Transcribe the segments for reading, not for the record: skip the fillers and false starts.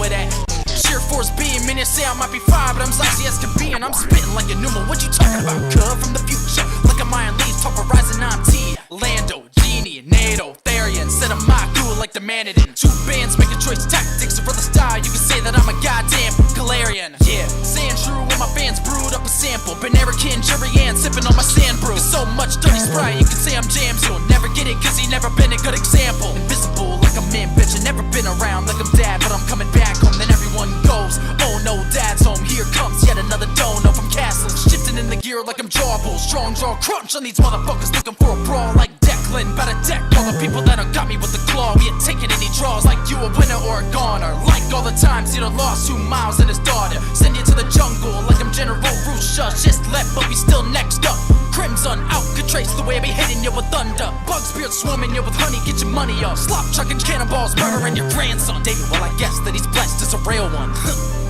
with that sheer force beam. And you say I might be fire, but I'm as icy as can be. And I'm spitting like a pneumo. What you talking about? Cub from the future, like a Mayan leaves, top horizon. I'm T, Lando, Genie, NATO, Therian, set of my cool like the Manadin. Two bands making choice tactics, or for the style, you can say that I'm a goddamn Galarian. Yeah, saying true when my fans brewed up a sample. Banerican, Jerry Ann, sipping on my sand brew. So much dirty Sprite, you can say I'm jams. You'll never get it, cause he never been a good example. Invisible like a man, bitch, I never been around like I'm dad, but I'm coming back home. Then everyone goes, oh no, dad's home. Here comes yet another dono from castles, shifting in the gear like I'm Jawbull. Strong jaw crunch on these motherfuckers, looking for a brawl like Declan. Better deck all the people that don't got me with the claw. We ain't taking any draws like you a winner or a goner. Like all the times you done lost 2 miles and his daughter. Send you to the jungle like I'm General Rusha. Just left but we still next up. Crimson out, could trace the way I be hitting you with thunder. Bug spirit swarming you with honey, get your money up. Slop chucking cannonballs, murdering your grandson. David, well I guess that he's blessed as a real one.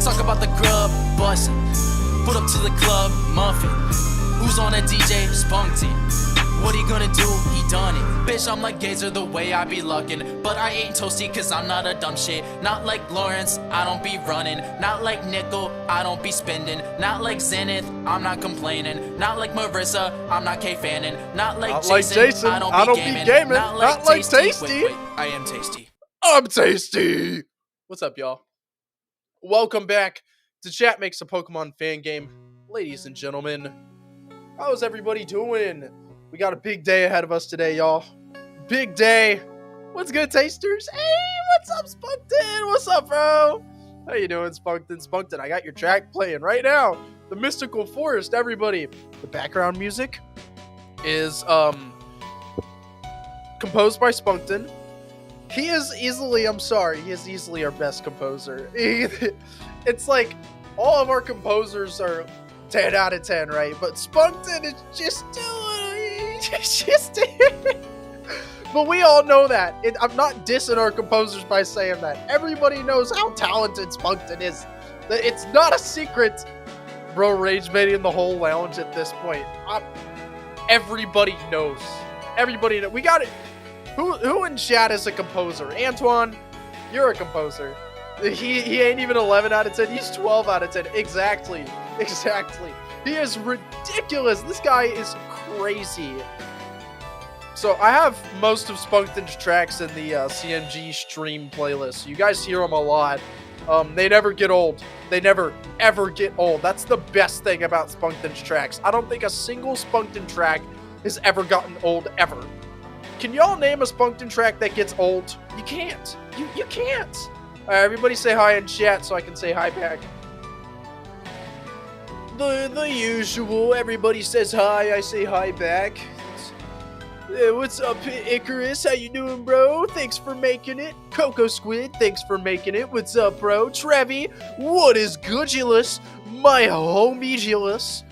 Talk about the grub, bussin'. Put up to the club, muffin. Who's on a DJ? Spunky. What he gonna do? He done it. Bitch, I'm like Gazer the way I be luckin'. But I ain't toasty cause I'm not a dumb shit. Not like Lawrence, I don't be running. Not like Nickel, I don't be spending. Not like Zenith, I'm not complaining. Not like Marissa, I'm not K-fanning. Not like Jason, I don't be gaming. Not like Tasty. Wait, I am Tasty. I'm Tasty! What's up, y'all? Welcome back to Chat Makes a Pokemon Fan Game. Ladies and gentlemen, how's everybody doing? We got a big day ahead of us today, y'all. Big day. What's good, tasters? Hey, what's up, Spunkton? What's up, bro? How you doing, Spunkton? Spunkton, I got your track playing right now. The Mystical Forest, everybody. The background music is composed by Spunkton. He is easily our best composer. It's like all of our composers are 10 out of 10, right? But Spunkton is just but we all know that. I'm not dissing our composers by saying that. Everybody knows how talented Spunkton is. It's not a secret. Bro, rage baiting in the whole lounge at this point. Everybody knows. Everybody knows. We got it. Who in chat is a composer? Antoine, you're a composer. He ain't even 11 out of 10. He's 12 out of 10. Exactly. He is ridiculous. This guy is crazy. So I have most of Spunkton's tracks in the CMG stream playlist. You guys hear them a lot. They never get old. They never, ever get old. That's the best thing about Spunkton's tracks. I don't think a single Spunkton track has ever gotten old, ever. Can y'all name a Spunkton track that gets old? You can't. You can't. Alright, everybody say hi in chat so I can say hi back. The usual. Everybody says hi, I say hi back. What's up, Icarus? How you doing, bro? Thanks for making it. Coco Squid, thanks for making it. What's up, bro? Trevi, what is Goodulus? My homie-gulus.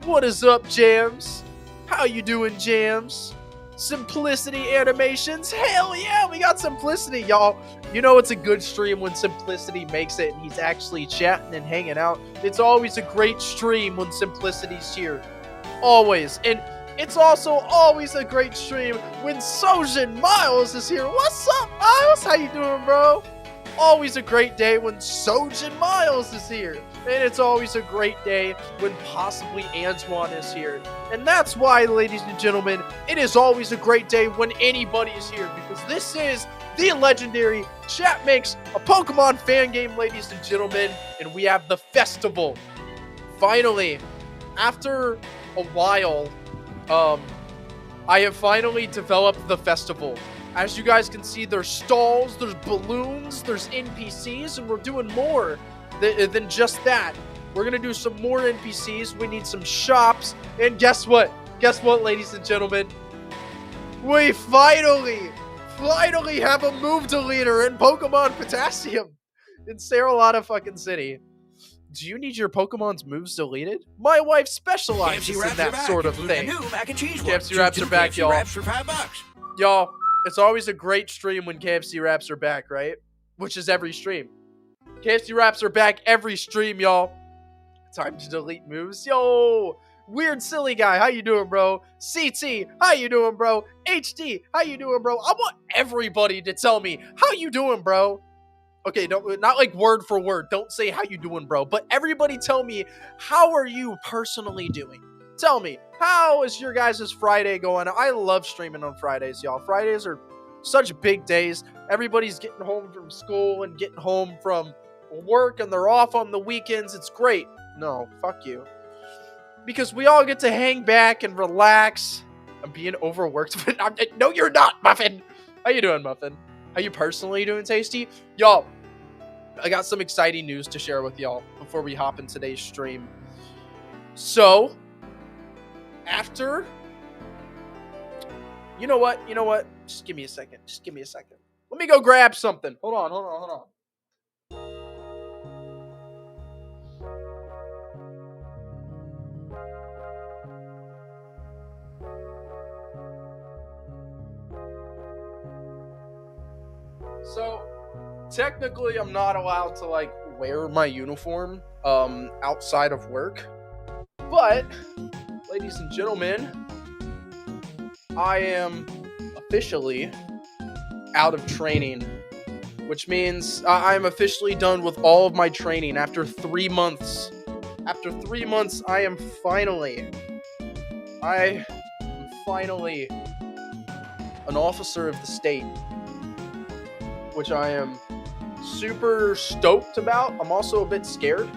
What is up, Jams? How you doing, Jams? Simplicity Animations, hell yeah, we got Simplicity, y'all. You know it's a good stream when Simplicity makes it and he's actually chatting and hanging out. It's always a great stream when Simplicity's here. Always. And it's also always a great stream when Sojin Miles is here. What's up, Miles? How you doing, bro? Always a great day when Sojin Miles is here. And it's always a great day when possibly Antoine is here. And that's why, ladies and gentlemen, it is always a great day when anybody is here. Because this is the legendary Chat Makes a Pokemon Fan Game, ladies and gentlemen. And we have the festival. Finally, after a while, I have finally developed the festival. As you guys can see, there's stalls, there's balloons, there's NPCs, and we're doing more than just that. We're gonna do some more NPCs. We need some shops, and guess what? Guess what, ladies and gentlemen? We finally have a move deleter in Pokemon Potassium in Saralata fucking City. Do you need your Pokemon's moves deleted? My wife specializes in that sort of thing. KFC Wraps are back, y'all. Y'all, it's always a great stream when KFC Wraps are back, right? Which is every stream. KFC Wraps are back every stream, y'all. Time to delete moves. Yo! Weird Silly Guy, how you doing, bro? CT, how you doing, bro? HD, how you doing, bro? I want everybody to tell me, how you doing, bro? Okay, don't, not like word for word. Don't say how you doing, bro. But everybody tell me, how are you personally doing? Tell me, how is your guys' Friday going? I love streaming on Fridays, y'all. Fridays are such big days. Everybody's getting home from school and getting home from work, and they're off on the weekends. It's great. No, fuck you. Because we all get to hang back and relax. I'm being overworked. No, you're not, Muffin. How you doing, Muffin? How you personally doing, Tasty? Y'all, I got some exciting news to share with y'all before we hop in today's stream. So, after... You know what? Just give me a second. Let me go grab something. Hold on. So, technically, I'm not allowed to, like, wear my uniform, outside of work. But, ladies and gentlemen, I am officially out of training. Which means I'm officially done with all of my training after 3 months. After 3 months, I am finally an officer of the state. Which I am super stoked about. I'm also a bit scared.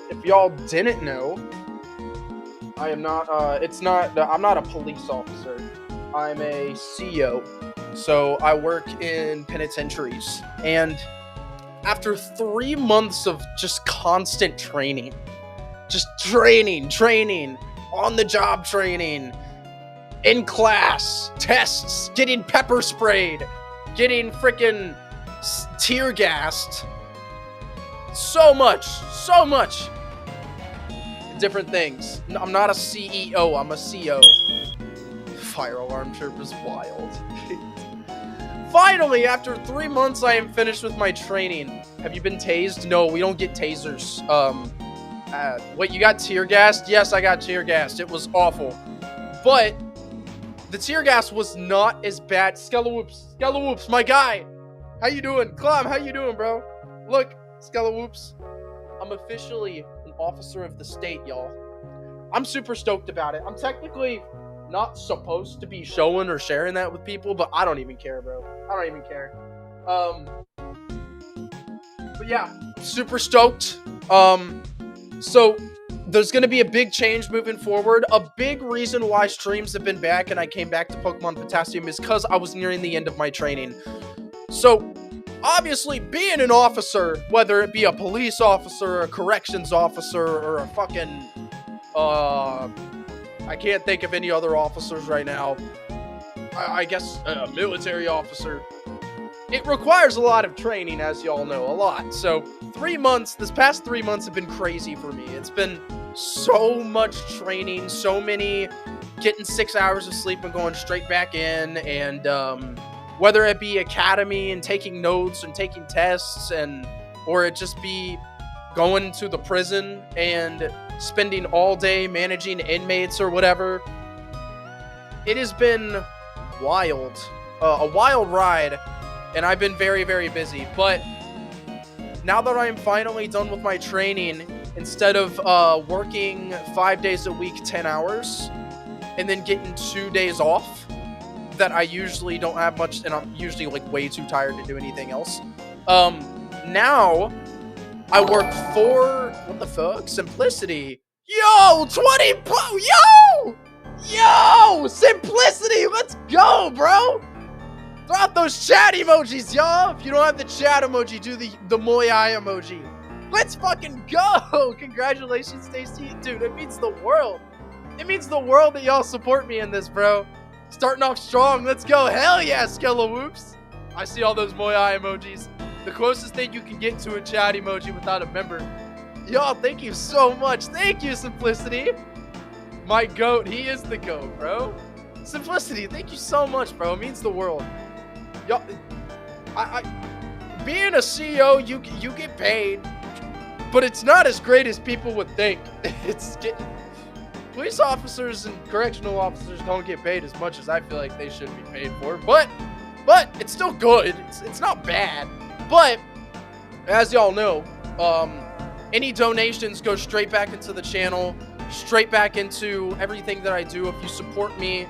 If y'all didn't know, I am not, I'm not a police officer. I'm a CO. So I work in penitentiaries. And after 3 months of just constant training, just training, on the job training, in class, tests, getting pepper sprayed, getting freaking tear gassed. So much. Different things. I'm not a CEO, I'm a CO. Fire alarm chirp is wild. Finally, after 3 months, I am finished with my training. Have you been tased? No, we don't get tasers. Wait, you got tear gassed? Yes, I got tear gassed. It was awful. But the tear gas was not as bad. Skellawhoops, my guy. How you doing? Clem, how you doing, bro? Look, Skellawhoops. I'm officially an officer of the state, y'all. I'm super stoked about it. I'm technically not supposed to be showing or sharing that with people, but I don't even care, bro. I don't even care. But yeah, super stoked. So there's going to be a big change moving forward. A big reason why streams have been back and I came back to Pokémon Potassium is because I was nearing the end of my training. So, obviously, being an officer, whether it be a police officer, a corrections officer, or a fucking, I can't think of any other officers right now. I guess a military officer. It requires a lot of training, as y'all know, a lot. So, 3 months, this past 3 months have been crazy for me. It's been so much training, so many, getting 6 hours of sleep and going straight back in, and, whether it be academy and taking notes and taking tests, or it just be going to the prison and spending all day managing inmates or whatever. It has been wild. A wild ride, and I've been very, very busy. But now that I'm finally done with my training, instead of working 5 days a week, 10 hours, and then getting 2 days off, that I usually don't have much, and I'm usually like way too tired to do anything else. Now I work for, what the fuck? Simplicity. Yo, 20 Yo, Simplicity, let's go, bro. Throw out those chat emojis, y'all. If you don't have the chat emoji, do the moi emoji. Let's fucking go. Congratulations, Stacy. Dude, it means the world. It means the world that y'all support me in this, bro. Starting off strong, let's go. Hell yeah, Skellawhoops. I see all those moi emojis. The closest thing you can get to a chat emoji without a member. Y'all, thank you so much. Thank you, Simplicity. My goat, he is the goat, bro. Simplicity, thank you so much, bro. It means the world. Y'all, being a CEO, you get paid, but it's not as great as people would think. Police officers and correctional officers don't get paid as much as I feel like they should be paid for, but but it's still good. It's not bad. But as y'all know, any donations go straight back into the channel, straight back into everything that I do. If you support me,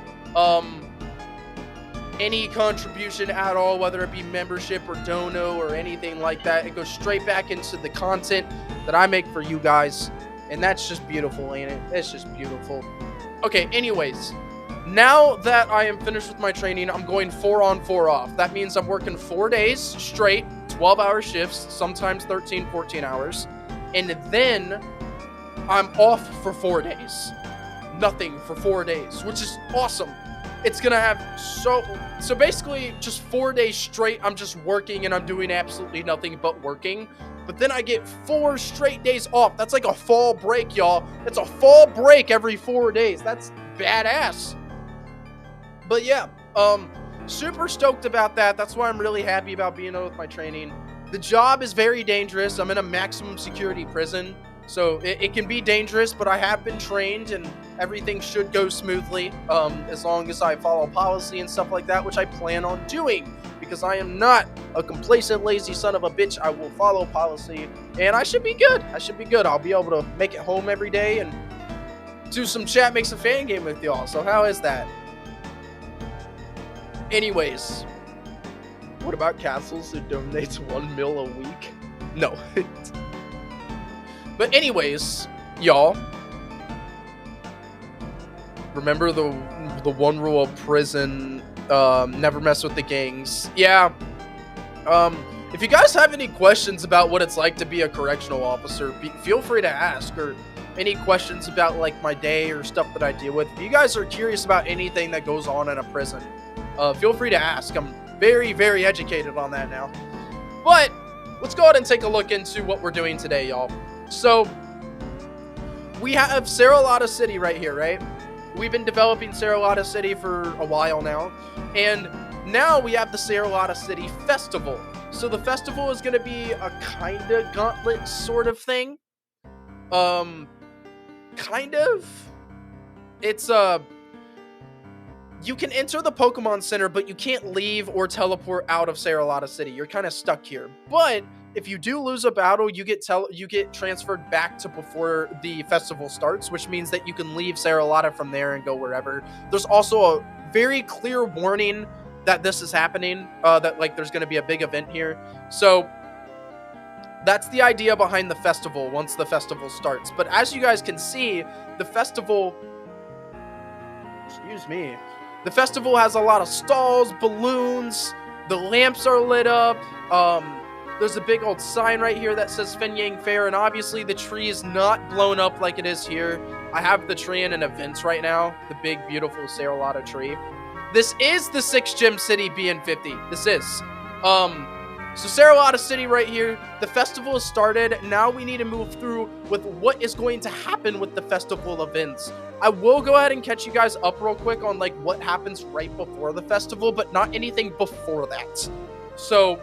any contribution at all, whether it be membership or dono or anything like that, it goes straight back into the content that I make for you guys. And that's just beautiful, ain't it? It's just beautiful. Okay, anyways, now that I am finished with my training, I'm going 4 on 4 off. That means I'm working 4 days straight, 12-hour shifts, sometimes 13, 14 hours. And then I'm off for 4 days. Nothing for 4 days, which is awesome. It's gonna have so basically just 4 days straight I'm just working and I'm doing absolutely nothing but working. But then I get 4 straight days off. That's like a fall break, y'all. It's a fall break every 4 days. That's badass. But yeah, super stoked about that. That's why I'm really happy about being done with my training. The job is very dangerous. I'm in a maximum security prison, so it can be dangerous, but I have been trained and everything should go smoothly, as long as I follow policy and stuff like that, which I plan on doing, because I am not a complacent, lazy son of a bitch. I will follow policy, and I should be good. I should be good. I'll be able to make it home every day and do some chat, make some fan game with y'all. So how is that? Anyways, what about Castles who donates 1 mil a week? No. But anyways, y'all, remember the one rule of prison, never mess with the gangs. Yeah. If you guys have any questions about what it's like to be a correctional officer, feel free to ask, or any questions about like my day or stuff that I deal with. If you guys are curious about anything that goes on in a prison, feel free to ask. I'm very, very educated on that now. But let's go ahead and take a look into what we're doing today, y'all. So we have Saralata City right here, right? We've been developing Saralata City for a while now, and now we have the Saralata City Festival. So the festival is going to be a kind of gauntlet sort of thing. Kind of. It's you can enter the Pokemon Center, but you can't leave or teleport out of Saralata City. You're kind of stuck here. But if you do lose a battle, you get transferred back to before the festival starts, which means that you can leave Saralata from there and go wherever. There's also a very clear warning that this is happening, that like there's going to be a big event here. So that's the idea behind the festival once the festival starts. But as you guys can see, the festival, excuse me, the festival has a lot of stalls, balloons, the lamps are lit up, there's a big old sign right here that says Fenyang Fair, and obviously the tree is not blown up like it is here. I have the tree in an event right now, the big, beautiful Saralata tree. This is the 6th Gem City BN50. This is. So Saralata City right here, the festival has started. Now we need to move through with what is going to happen with the festival events. I will go ahead and catch you guys up real quick on like what happens right before the festival, but not anything before that. So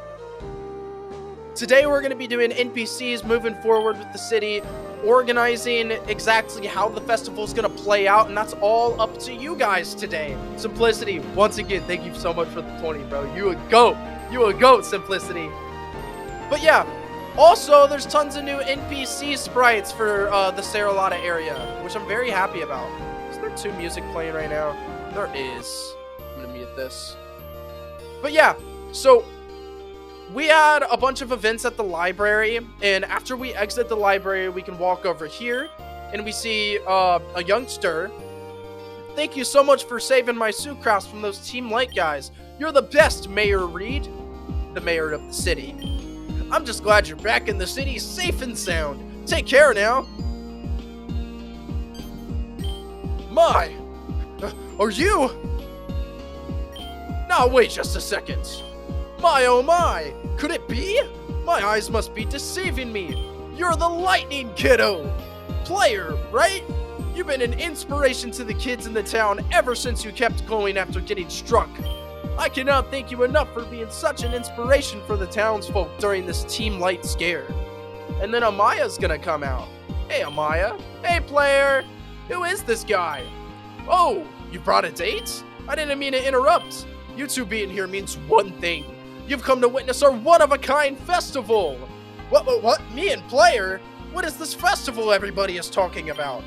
today we're going to be doing NPCs, moving forward with the city, organizing exactly how the festival is going to play out, and that's all up to you guys today. Simplicity, once again, thank you so much for the 20, bro. You a goat. You a goat, Simplicity. But yeah, also there's tons of new NPC sprites for the Saralata area, which I'm very happy about. Is there 2 music playing right now? There is. I'm going to mute this. But yeah, so we had a bunch of events at the library, and after we exit the library, we can walk over here, and we see a youngster. Thank you so much for saving my Sucrose from those Team Light guys. You're the best, Mayor Reed, the mayor of the city. I'm just glad you're back in the city, safe and sound. Take care now. My, are you? Now wait just a second. My oh my, could it be? My eyes must be deceiving me. You're the lightning kiddo. Player, right? You've been an inspiration to the kids in the town ever since you kept going after getting struck. I cannot thank you enough for being such an inspiration for the townsfolk during this Team Light scare. And then Amaya's gonna come out. Hey Amaya. Hey player. Who is this guy? Oh, you brought a date? I didn't mean to interrupt. You two being here means one thing. You've come to witness our one-of-a-kind festival. What? Me and Player? What is this festival everybody is talking about?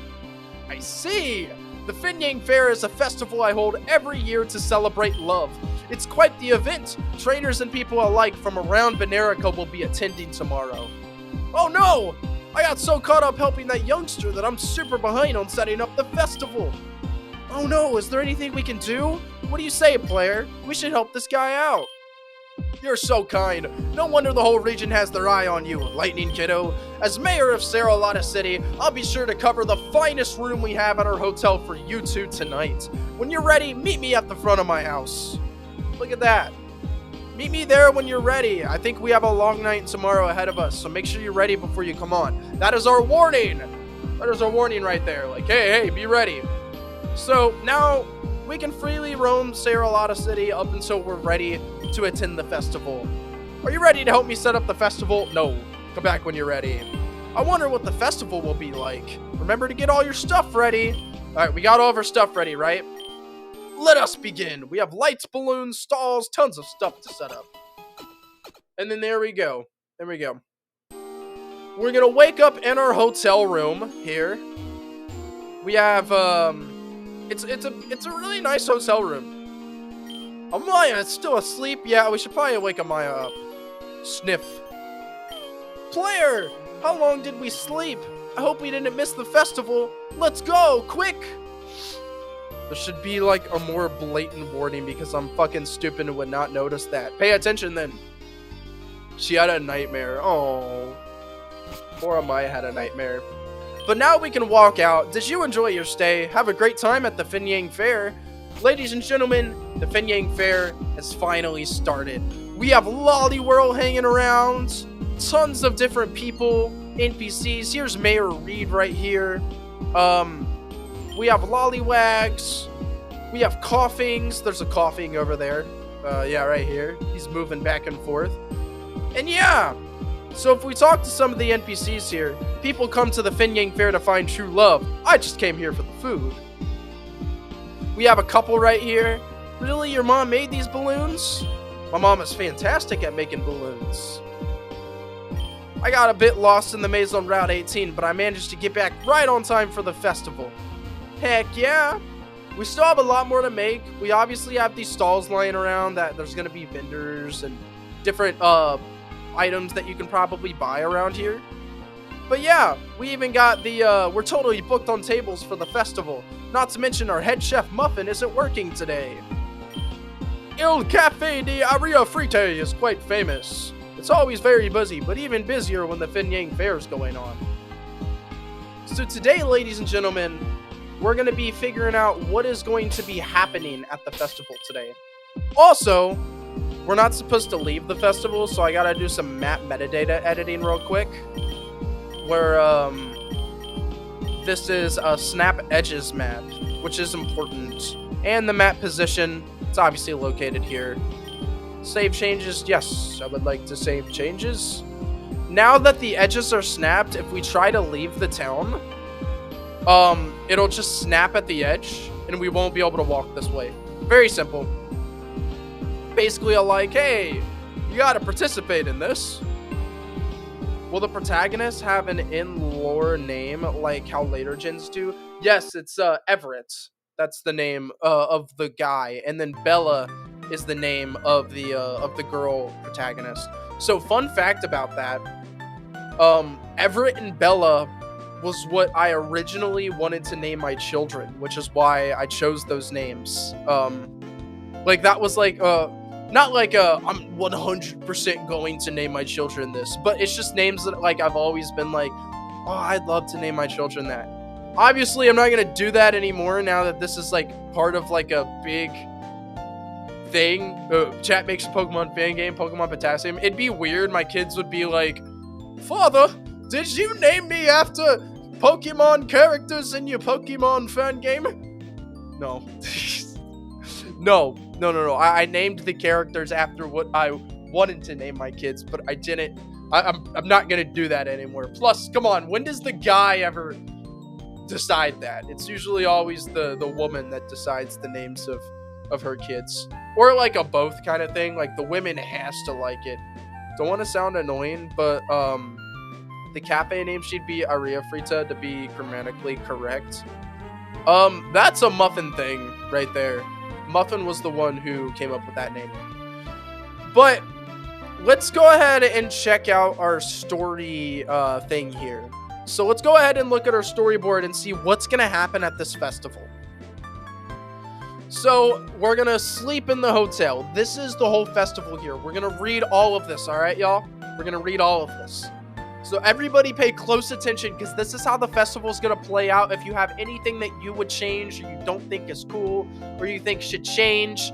I see. The Finyang Fair is a festival I hold every year to celebrate love. It's quite the event. Trainers and people alike from around Venerica will be attending tomorrow. Oh no! I got so caught up helping that youngster that I'm super behind on setting up the festival. Oh no, is there anything we can do? What do you say, Player? We should help this guy out. You're so kind. No wonder the whole region has their eye on you, Lightning Kiddo. As mayor of Saralata City, I'll be sure to cover the finest room we have at our hotel for you two tonight. When you're ready, meet me at the front of my house. Look at that. Meet me there when you're ready. I think we have a long night tomorrow ahead of us, so make sure you're ready before you come on. That is our warning. That is our warning right there. Like, hey, be ready. So now we can freely roam Saralata City up until we're ready to attend the festival. Are you ready to help me set up the festival? No. Come back when you're ready. I wonder what the festival will be like. Remember to get all your stuff ready. Alright, we got all of our stuff ready, right? Let us begin. We have lights, balloons, stalls, tons of stuff to set up. And then there we go. There we go. We're gonna wake up in our hotel room here. We have, it's a really nice hotel room. Amaya is still asleep. Yeah, we should probably wake Amaya up. Sniff. Player, how long did we sleep? I hope we didn't miss the festival. Let's go, quick! There should be like a more blatant warning because I'm fucking stupid and would not notice that. Pay attention then. She had a nightmare. Oh. Poor Amaya had a nightmare. But now we can walk out. Did you enjoy your stay? Have a great time at the Finyang Fair. Ladies and gentlemen, the Finyang Fair has finally started. We have Lolly World hanging around, tons of different people, NPCs. Here's Mayor Reed right here. We have Lollywags. We have Coughings. There's a Coughing over there. Yeah, right here. He's moving back and forth. And yeah, so if we talk to some of the NPCs here, people come to the Finyang Fair to find true love. I just came here for the food. We have a couple right here. Really, your mom made these balloons? My mom is fantastic at making balloons. I got a bit lost in the maze on Route 18, but I managed to get back right on time for the festival. Heck yeah! We still have a lot more to make. We obviously have these stalls lying around that there's going to be vendors and different items that you can probably buy around here. But yeah, we even got the, we're totally booked on tables for the festival. Not to mention our head chef Muffin isn't working today. Il Café de Aria Frite is quite famous. It's always very busy, but even busier when the Finyang Fair is going on. So today, ladies and gentlemen, we're going to be figuring out what is going to be happening at the festival today. Also, we're not supposed to leave the festival, so I gotta do some map metadata editing real quick. Where, this is a Snap Edges map, which is important. And the map position, it's obviously located here. Save changes, yes, I would like to save changes. Now that the edges are snapped, if we try to leave the town, it'll just snap at the edge, and we won't be able to walk this way. Very simple. Basically, like, hey, you gotta participate in this. Will the protagonists have an in-lore name like how later gens do? Yes, it's Everett. That's the name of the guy, and then Bella is the name of the girl protagonist. So, fun fact about that: Everett and Bella was what I originally wanted to name my children, which is why I chose those names. Like that was like not like I'm 100% going to name my children this, but it's just names that like I've always been like, oh, I'd love to name my children that. Obviously, I'm not gonna do that anymore now that this is like part of like a big thing. Chat makes a Pokemon fan game, Pokemon Potassium. It'd be weird. My kids would be like, Father, did you name me after Pokemon characters in your Pokemon fan game? No. No. I named the characters after what I wanted to name my kids, but I didn't. I'm not gonna do that anymore. Plus, come on, when does the guy ever decide that? It's usually always the woman that decides the names of her kids. Or like a both kind of thing. Like the women has to like it. Don't want to sound annoying, but the cafe name should be Aria Frita to be grammatically correct. That's a Muffin thing right there. Muffin was the one who came up with that name. But let's go ahead and check out our story thing here. So let's go ahead and look at our storyboard and see what's going to happen at this festival. So we're going to sleep in the hotel. This is the whole festival here. We're going to read all of this, all right, y'all? We're going to read all of this. So everybody pay close attention because this is how the festival is going to play out. If you have anything that you would change or you don't think is cool or you think should change.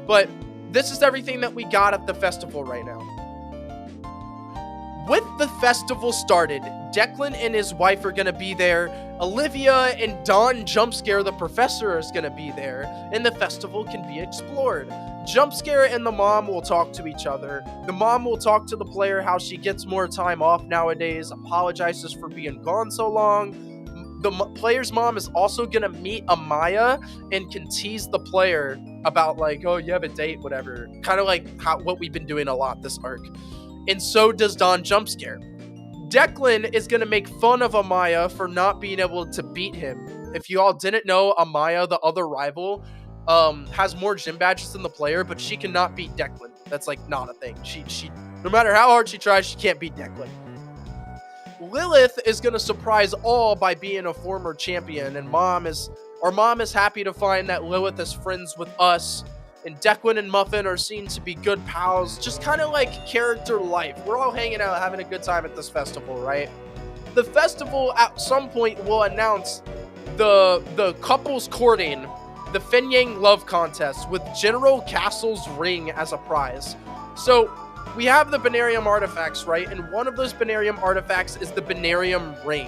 But this is everything that we got at the festival right now. With the festival started, Declan and his wife are going to be there. Olivia and Don Jumpscare, the professor, is going to be there. And the festival can be explored. Jumpscare and the mom will talk to each other. The mom will talk to the player how she gets more time off nowadays, apologizes for being gone so long. The player's mom is also going to meet Amaya and can tease the player about like, oh, you have a date, whatever. Kind of like what we've been doing a lot this arc. And so does Don Jumpscare. Declan is going to make fun of Amaya for not being able to beat him. If you all didn't know, Amaya, the other rival, has more gym badges than the player, but she cannot beat Declan. That's like not a thing. She no matter how hard she tries, she can't beat Declan. Lilith is going to surprise all by being a former champion, and our mom is happy to find that Lilith is friends with us. And Declan and Muffin are seen to be good pals, just kind of like character life. We're all hanging out, having a good time at this festival, right? The festival at some point will announce the couples courting, the Fenyang love contest with General Castle's ring as a prize. So we have the Binarium artifacts, right? And one of those Binarium artifacts is the Binarium ring.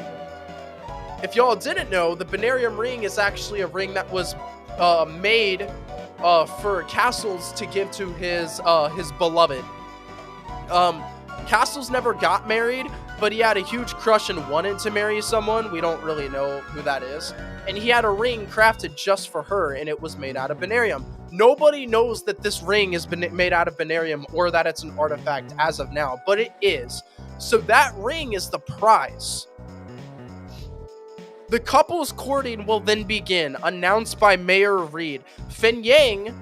If y'all didn't know, the Binarium ring is actually a ring that was made for Castles to give to his beloved. Castles never got married, but he had a huge crush and wanted to marry someone. We don't really know who that is. And he had a ring crafted just for her, and it was made out of Binarium. Nobody knows that this ring is made out of Binarium or that it's an artifact as of now, but it is. So that ring is the prize. The couple's courting will then begin, announced by Mayor Reed. Fenyang,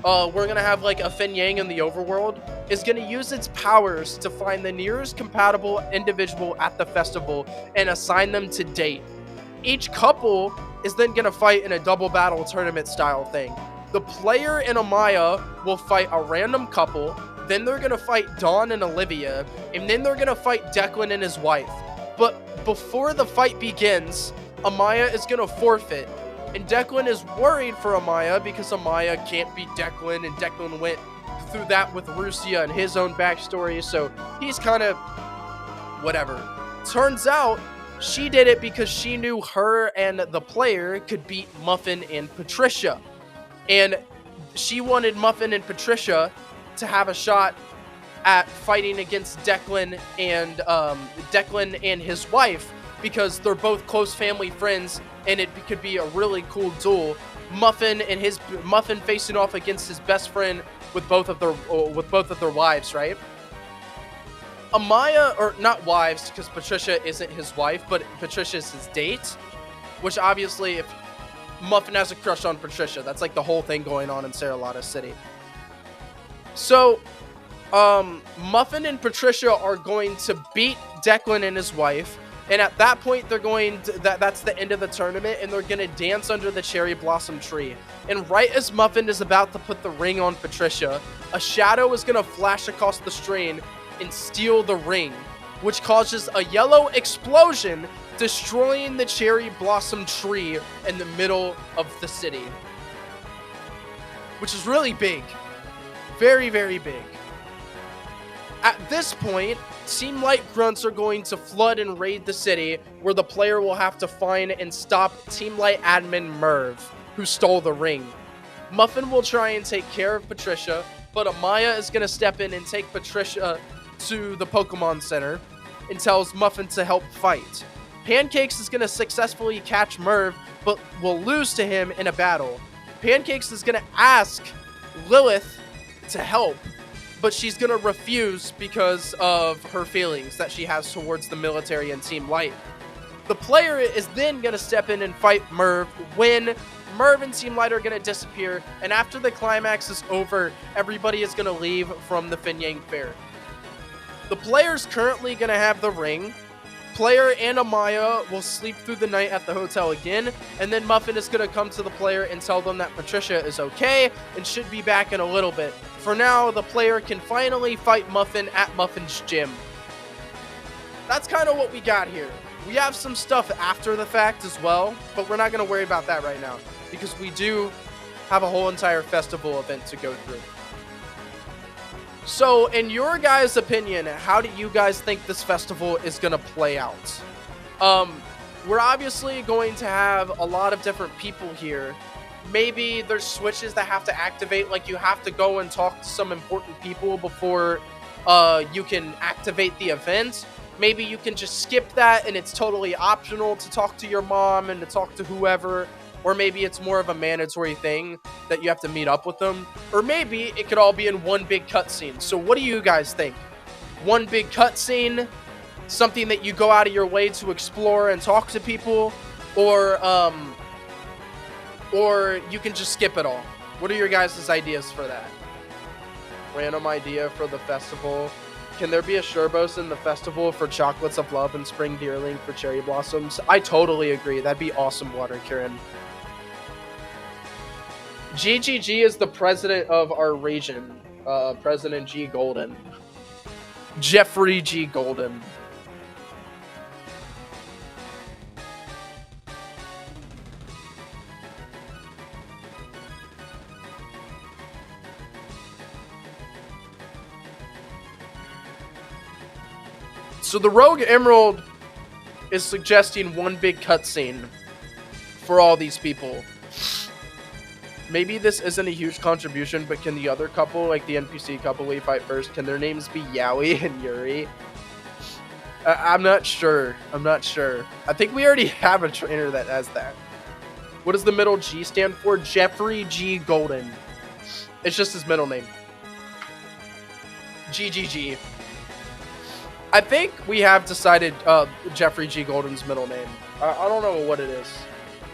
we're going to have like a Fenyang in the overworld, is going to use its powers to find the nearest compatible individual at the festival and assign them to date. Each couple is then going to fight in a double battle tournament style thing. The player and Amaya will fight a random couple, then they're going to fight Dawn and Olivia, and then they're going to fight Declan and his wife. But before the fight begins, Amaya is going to forfeit, and Declan is worried for Amaya because Amaya can't beat Declan, and Declan went through that with Rusia and his own backstory, so he's kind of whatever. Turns out, she did it because she knew her and the player could beat Muffin and Patricia, and she wanted Muffin and Patricia to have a shot at fighting against Declan and his wife, because they're both close family friends, and it could be a really cool duel. Muffin facing off against his best friend with both of their wives, right? Amaya, or not wives, because Patricia isn't his wife, but Patricia is his date, which obviously, if Muffin has a crush on Patricia, that's like the whole thing going on in Saralata City. So, Muffin and Patricia are going to beat Declan and his wife. And at that point, they're going to, that's the end of the tournament, and they're going to dance under the cherry blossom tree. And right as Muffin is about to put the ring on Patricia, a shadow is going to flash across the screen and steal the ring, which causes a yellow explosion, destroying the cherry blossom tree in the middle of the city. Which is really big. Very, very big. At this point, Team Light Grunts are going to flood and raid the city, where the player will have to find and stop Team Light admin Merv, who stole the ring. Muffin will try and take care of Patricia, but Amaya is going to step in and take Patricia to the Pokemon Center and tells Muffin to help fight. Pancakes is going to successfully catch Merv, but will lose to him in a battle. Pancakes is gonna ask Lilith to help, but she's gonna refuse because of her feelings that she has towards the military and Team Light. The player is then gonna step in and fight Merv when Merv and Team Light are gonna disappear, and after the climax is over, everybody is gonna leave from the Finyang Fair. The player's currently gonna have the ring. Player and Amaya will sleep through the night at the hotel again, and then Muffin is gonna come to the player and tell them that Patricia is okay and should be back in a little bit. For now, the player can finally fight Muffin at Muffin's gym. That's kind of what we got here. We have some stuff after the fact as well, but we're not going to worry about that right now because we do have a whole entire festival event to go through. So, in your guys' opinion, how do you guys think this festival is going to play out? We're obviously going to have a lot of different people here. Maybe there's switches that have to activate, like you have to go and talk to some important people before you can activate the event. Maybe you can just skip that and it's totally optional to talk to your mom and to talk to whoever. Or maybe it's more of a mandatory thing that you have to meet up with them. Or maybe it could all be in one big cutscene. So what do you guys think? One big cutscene? Something that you go out of your way to explore and talk to people? Or you can just skip it all. What are your guys' ideas for that? Random idea for the festival. Can there be a Sherbos in the festival for Chocolates of Love and Spring Deerling for Cherry Blossoms? I totally agree. That'd be awesome, Water Kieran. GGG is the president of our region. President G. Golden. Jeffrey G. Golden. So the Rogue Emerald is suggesting one big cutscene for all these people. Maybe this isn't a huge contribution, but can the other couple, like the NPC couple we fight first, can their names be Yaoi and Yuri? I'm not sure. I think we already have a trainer that has that. What does the middle G stand for? Jeffrey G. Golden. It's just his middle name. GGG. I think we have decided Jeffrey G. Golden's middle name. I don't know what it is.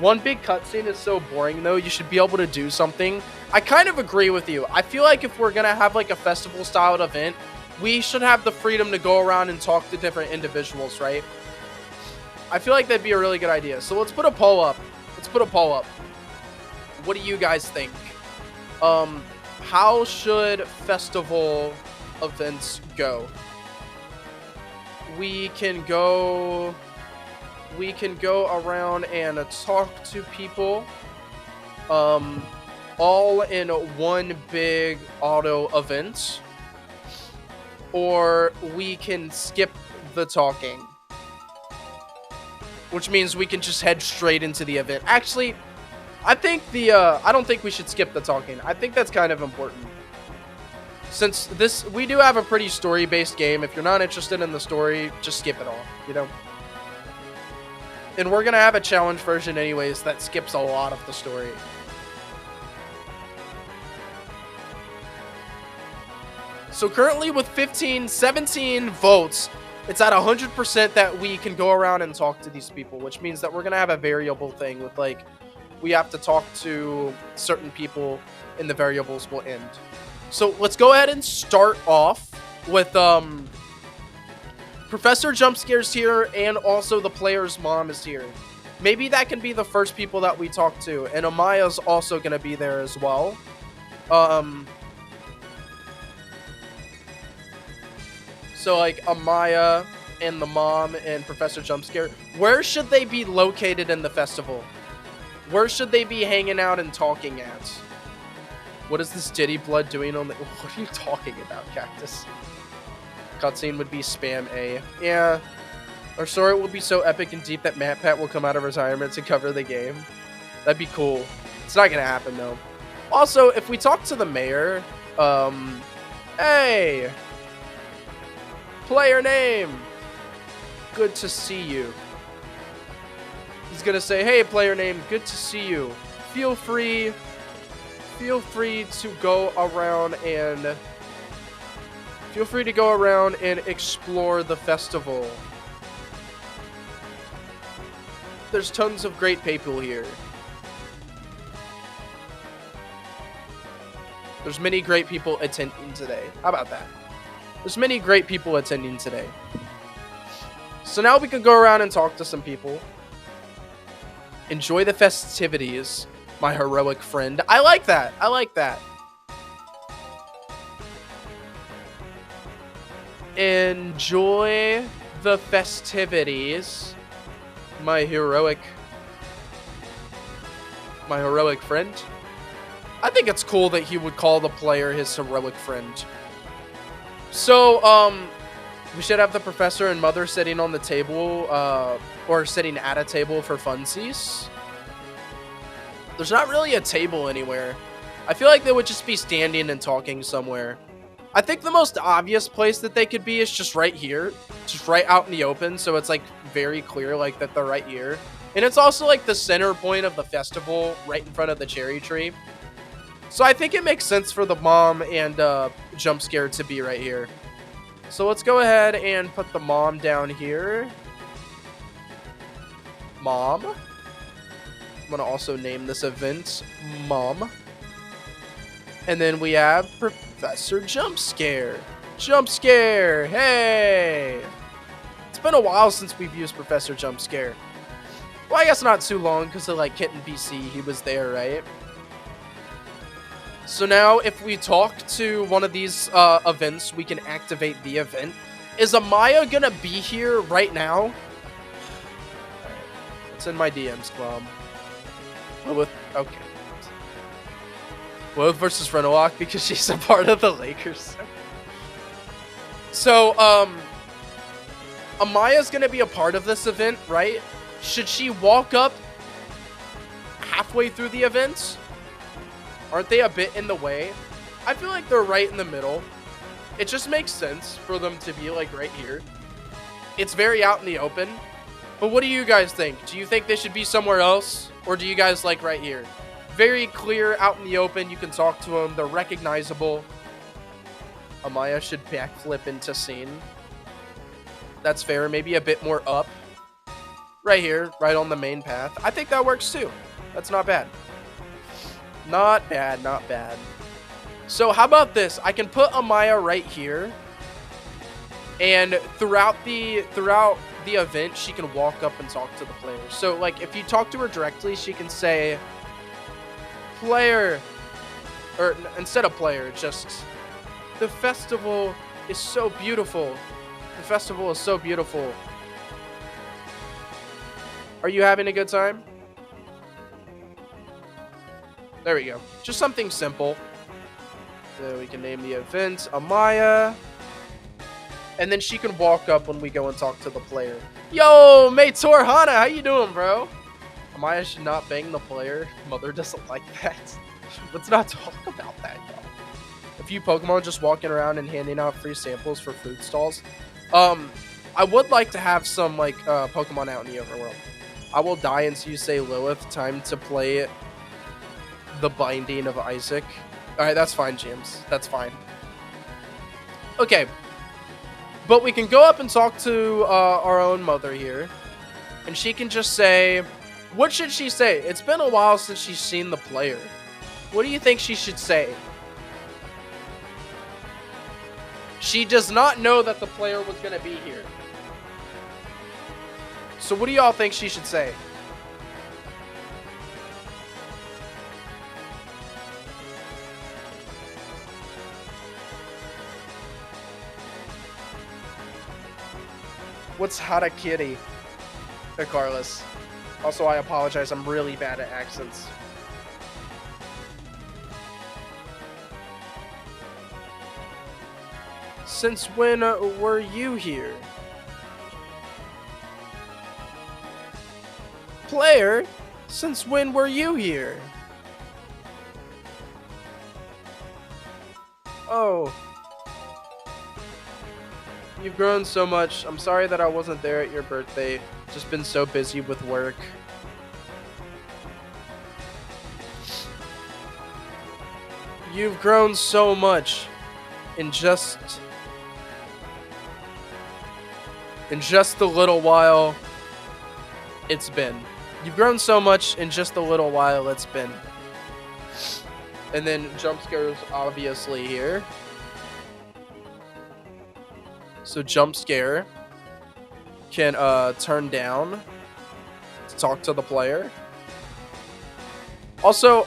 One big cutscene is so boring, though. You should be able to do something. I kind of agree with you. I feel like if we're going to have like a festival-styled event, we should have the freedom to go around and talk to different individuals, right? I feel like that'd be a really good idea. So let's put a poll up. What do you guys think? How should festival events go? We can go around and talk to people all in one big auto event, or we can skip the talking, which means we can just head straight into the event. Actually, I think I don't think we should skip the talking. I think that's kind of important. Since we do have a pretty story-based game, if you're not interested in the story, just skip it all, you know? And we're gonna have a challenge version anyways that skips a lot of the story. So currently with 17 votes, it's at 100% that we can go around and talk to these people, which means that we're gonna have a variable thing with like, we have to talk to certain people and the variables will end. So let's go ahead and start off with Professor Jumpscare's here, and also the player's mom is here. Maybe that can be the first people that we talk to, and Amaya's also going to be there as well. So like Amaya and the mom and Professor Jumpscare, where should they be located in the festival? Where should they be hanging out and talking at? What is this Diddy Blood doing on the... What are you talking about, Cactus? Cutscene would be spam A. Yeah. Our story will be so epic and deep that MatPat will come out of retirement to cover the game. That'd be cool. It's not gonna happen, though. Also, if we talk to the mayor... Hey! Player name! Good to see you. He's gonna say, hey, player name, good to see you. Feel free feel free to go around and explore the festival. There's tons of great people here. There's many great people attending today. How about that? There's many great people attending today. So now we can go around and talk to some people. Enjoy the festivities, my heroic friend. I like that. I like that. Enjoy the festivities, my heroic friend. I think it's cool that he would call the player his heroic friend. So, we should have the professor and mother sitting on the table, or sitting at a table for funsies. There's not really a table anywhere. I feel like they would just be standing and talking somewhere. I think the most obvious place that they could be is just right here. Just right out in the open, so it's like very clear like that they're right here. And it's also like the center point of the festival, right in front of the cherry tree. So I think it makes sense for the mom and jump scare to be right here. So let's go ahead and put the mom down here. Mom. I'm going to also name this event Mom. And then we have Professor Jump Scare. Jump Scare. Hey. It's been a while since we've used Professor Jump Scare. Well, I guess not too long because of like Kitten BC. He was there, right? So now if we talk to one of these events, we can activate the event. Is Amaya going to be here right now? Alright. It's in my DMs, Mom. Lilith, okay. Lilith versus Renowak because she's a part of the Lakers. So, Amaya's going to be a part of this event, right? Should she walk up halfway through the event? Aren't they a bit in the way? I feel like they're right in the middle. It just makes sense for them to be like right here. It's very out in the open. But what do you guys think? Do you think they should be somewhere else? Or do you guys like right here? Very clear, out in the open. You can talk to them. They're recognizable. Amaya should backflip into scene. That's fair. Maybe a bit more up. Right here, right on the main path. I think that works too. That's not bad. Not bad, not bad. So how about this? I can put Amaya right here. And throughout the event, she can walk up and talk to the players. So like if you talk to her directly, she can say player, or instead of player, just the festival is so beautiful. The festival is so beautiful. Are you having a good time? There we go. Just something simple. So we can name the event Amaya. And then she can walk up when we go and talk to the player. Yo, Mator Hana, how you doing, bro? Amaya should not bang the player. Mother doesn't like that. Let's not talk about that, y'all. A few Pokemon just walking around and handing out free samples for food stalls. I would like to have some, like, Pokemon out in the overworld. I will die until you say Lilith. Time to play the Binding of Isaac. Alright, that's fine, James. That's fine. Okay. But we can go up and talk to our own mother here. And she can just say... What should she say? It's been a while since she's seen the player. What do you think she should say? She does not know that the player was going to be here. So what do y'all think she should say? What's Harakiri? Hey, Carlos. Also, I apologize. I'm really bad at accents. Since when were you here? Player, since when were you here? Oh. You've grown so much. I'm sorry that I wasn't there at your birthday. Just been so busy with work. You've grown so much in just the little while it's been. You've grown so much in just the little while it's been. And then jump scares obviously here. So jump scare can turn down to talk to the player. Also,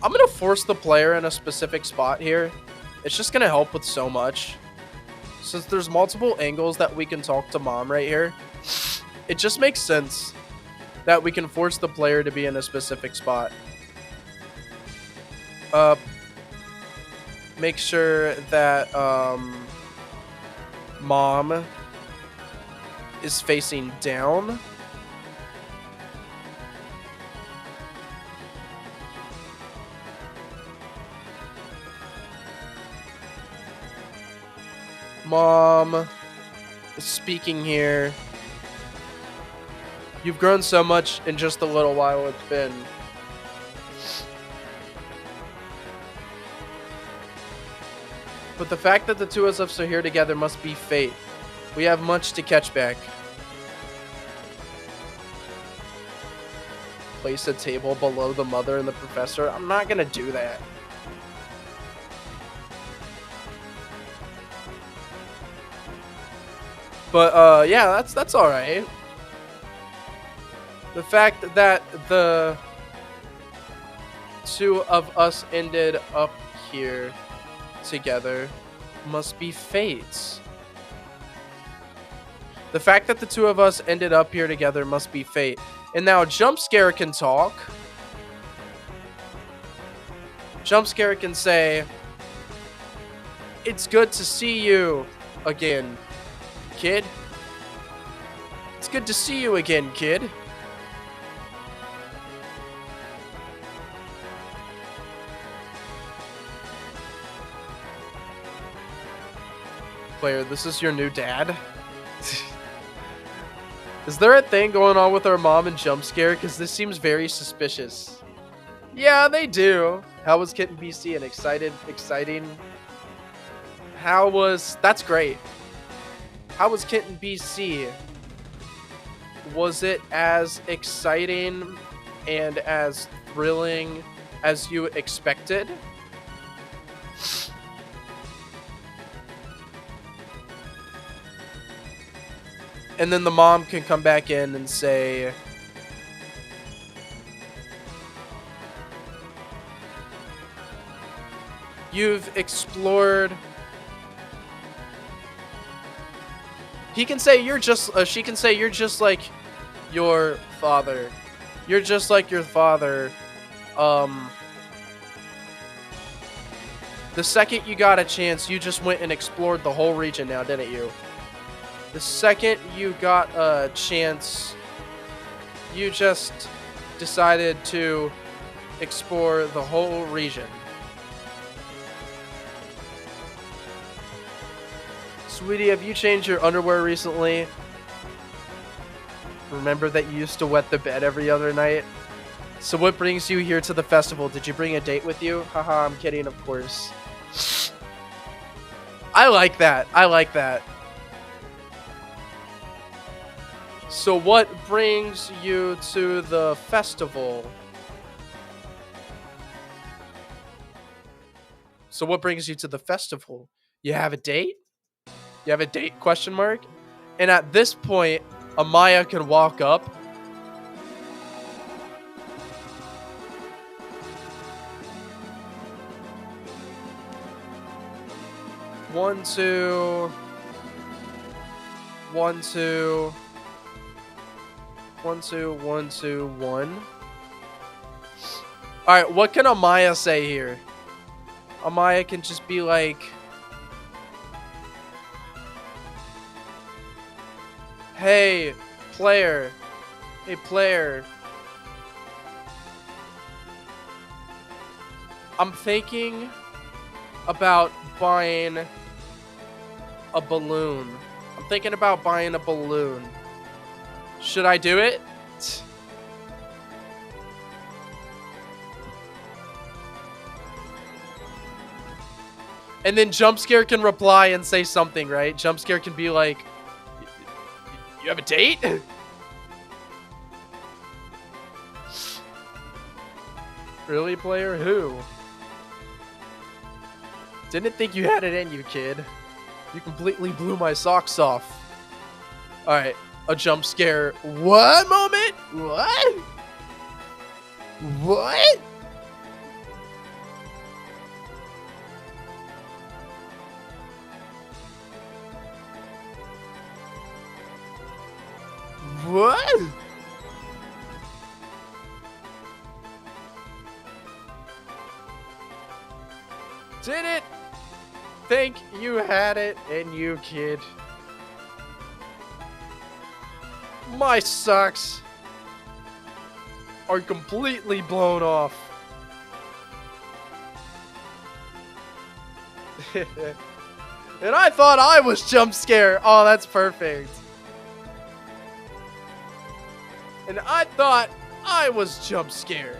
I'm going to force the player in a specific spot here. It's just going to help with so much. Since there's multiple angles that we can talk to mom right here, it just makes sense that we can force the player to be in a specific spot. Make sure that mom is facing down. Mom is speaking here. You've grown so much in just a little while it's been. But the fact that the two of us are here together must be fate. We have much to catch back. Place a table below the mother and the professor. I'm not gonna do that. But yeah, that's all right. The fact that the two of us ended up here together must be fate. The fact that the two of us ended up here together must be fate. And now Jump Scare can talk. Jump Scare can say, "It's good to see you again, kid. It's good to see you again, kid." Player, this is your new dad? Is there a thing going on with our mom and Jump Scare? Because this seems very suspicious. Yeah, they do. How was Kitten BC and exciting? That's great. How was Kitten BC? Was it as exciting and as thrilling as you expected? And then the mom can come back in and say, "You've explored." He can say you're just. She can say you're just like your father. You're just like your father. The second you got a chance, you just went and explored the whole region now, didn't you? The second you got a chance, you just decided to explore the whole region. Sweetie, have you changed your underwear recently? Remember that you used to wet the bed every other night? So what brings you here to the festival? Did you bring a date with you? Haha, I'm kidding, of course. I like that. I like that. So what brings you to the festival? So what brings you to the festival? You have a date? You have a date? Question mark. And at this point, Amaya can walk up. One, two. 1, 2. 1, 2, 1, 2, 1. Alright, what can Amaya say here? Amaya can just be like, "Hey, player. Hey, player. I'm thinking about buying a balloon. I'm thinking about buying a balloon. Should I do it?" And then Jump Scare can reply and say something, right? Jump Scare can be like, you have a date? Really, player? Who? Didn't think you had it in you, kid. You completely blew my socks off. Alright, a Jump Scare. What moment? What? What? What? Didn't think you had it in you, kid. My socks are completely blown off. And I thought I was Jump Scare. Oh, that's perfect. And I thought I was Jump Scare.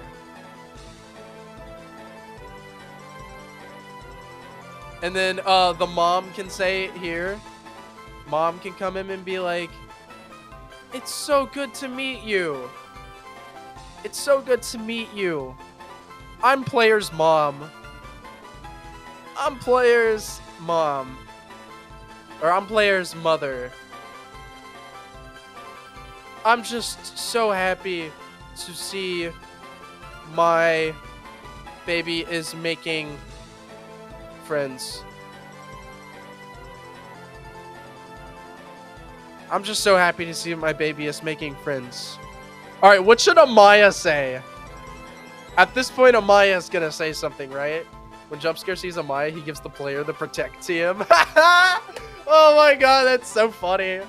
And then the mom can say it here. Mom can come in and be like, it's so good to meet you. It's so good to meet you. I'm Player's mom. I'm Player's mom. Or I'm Player's mother. I'm just so happy to see my baby is making friends. I'm just so happy to see my baby is making friends. Alright, what should Amaya say? At this point, Amaya is gonna say something, right? When Jump Scare sees Amaya, he gives the player the Potassium. Oh my god, that's so funny.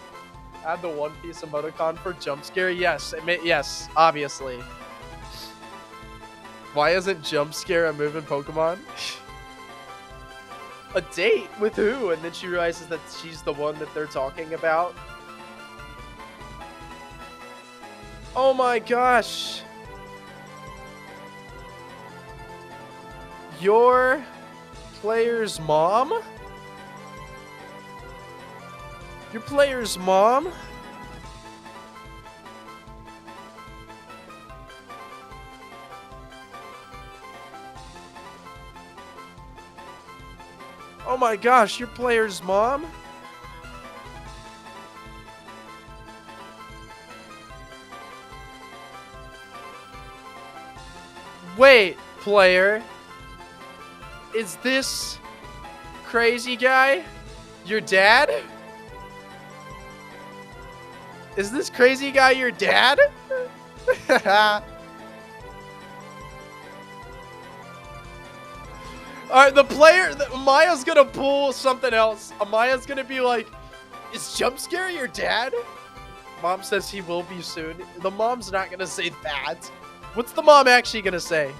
Add the One Piece emoticon for Jump Scare? Yes, yes, obviously. Why isn't Jump Scare a moving Pokemon? A date? With who? And then she realizes that she's the one that they're talking about. Oh my gosh. Your player's mom? Your player's mom? Oh my gosh, your player's mom? Wait, player. Is this crazy guy your dad? Is this crazy guy your dad? Alright, Amaya's gonna pull something else. Amaya's gonna be like, is Jump Scare your dad? Mom says he will be soon. The mom's not gonna say that. What's the mom actually gonna say?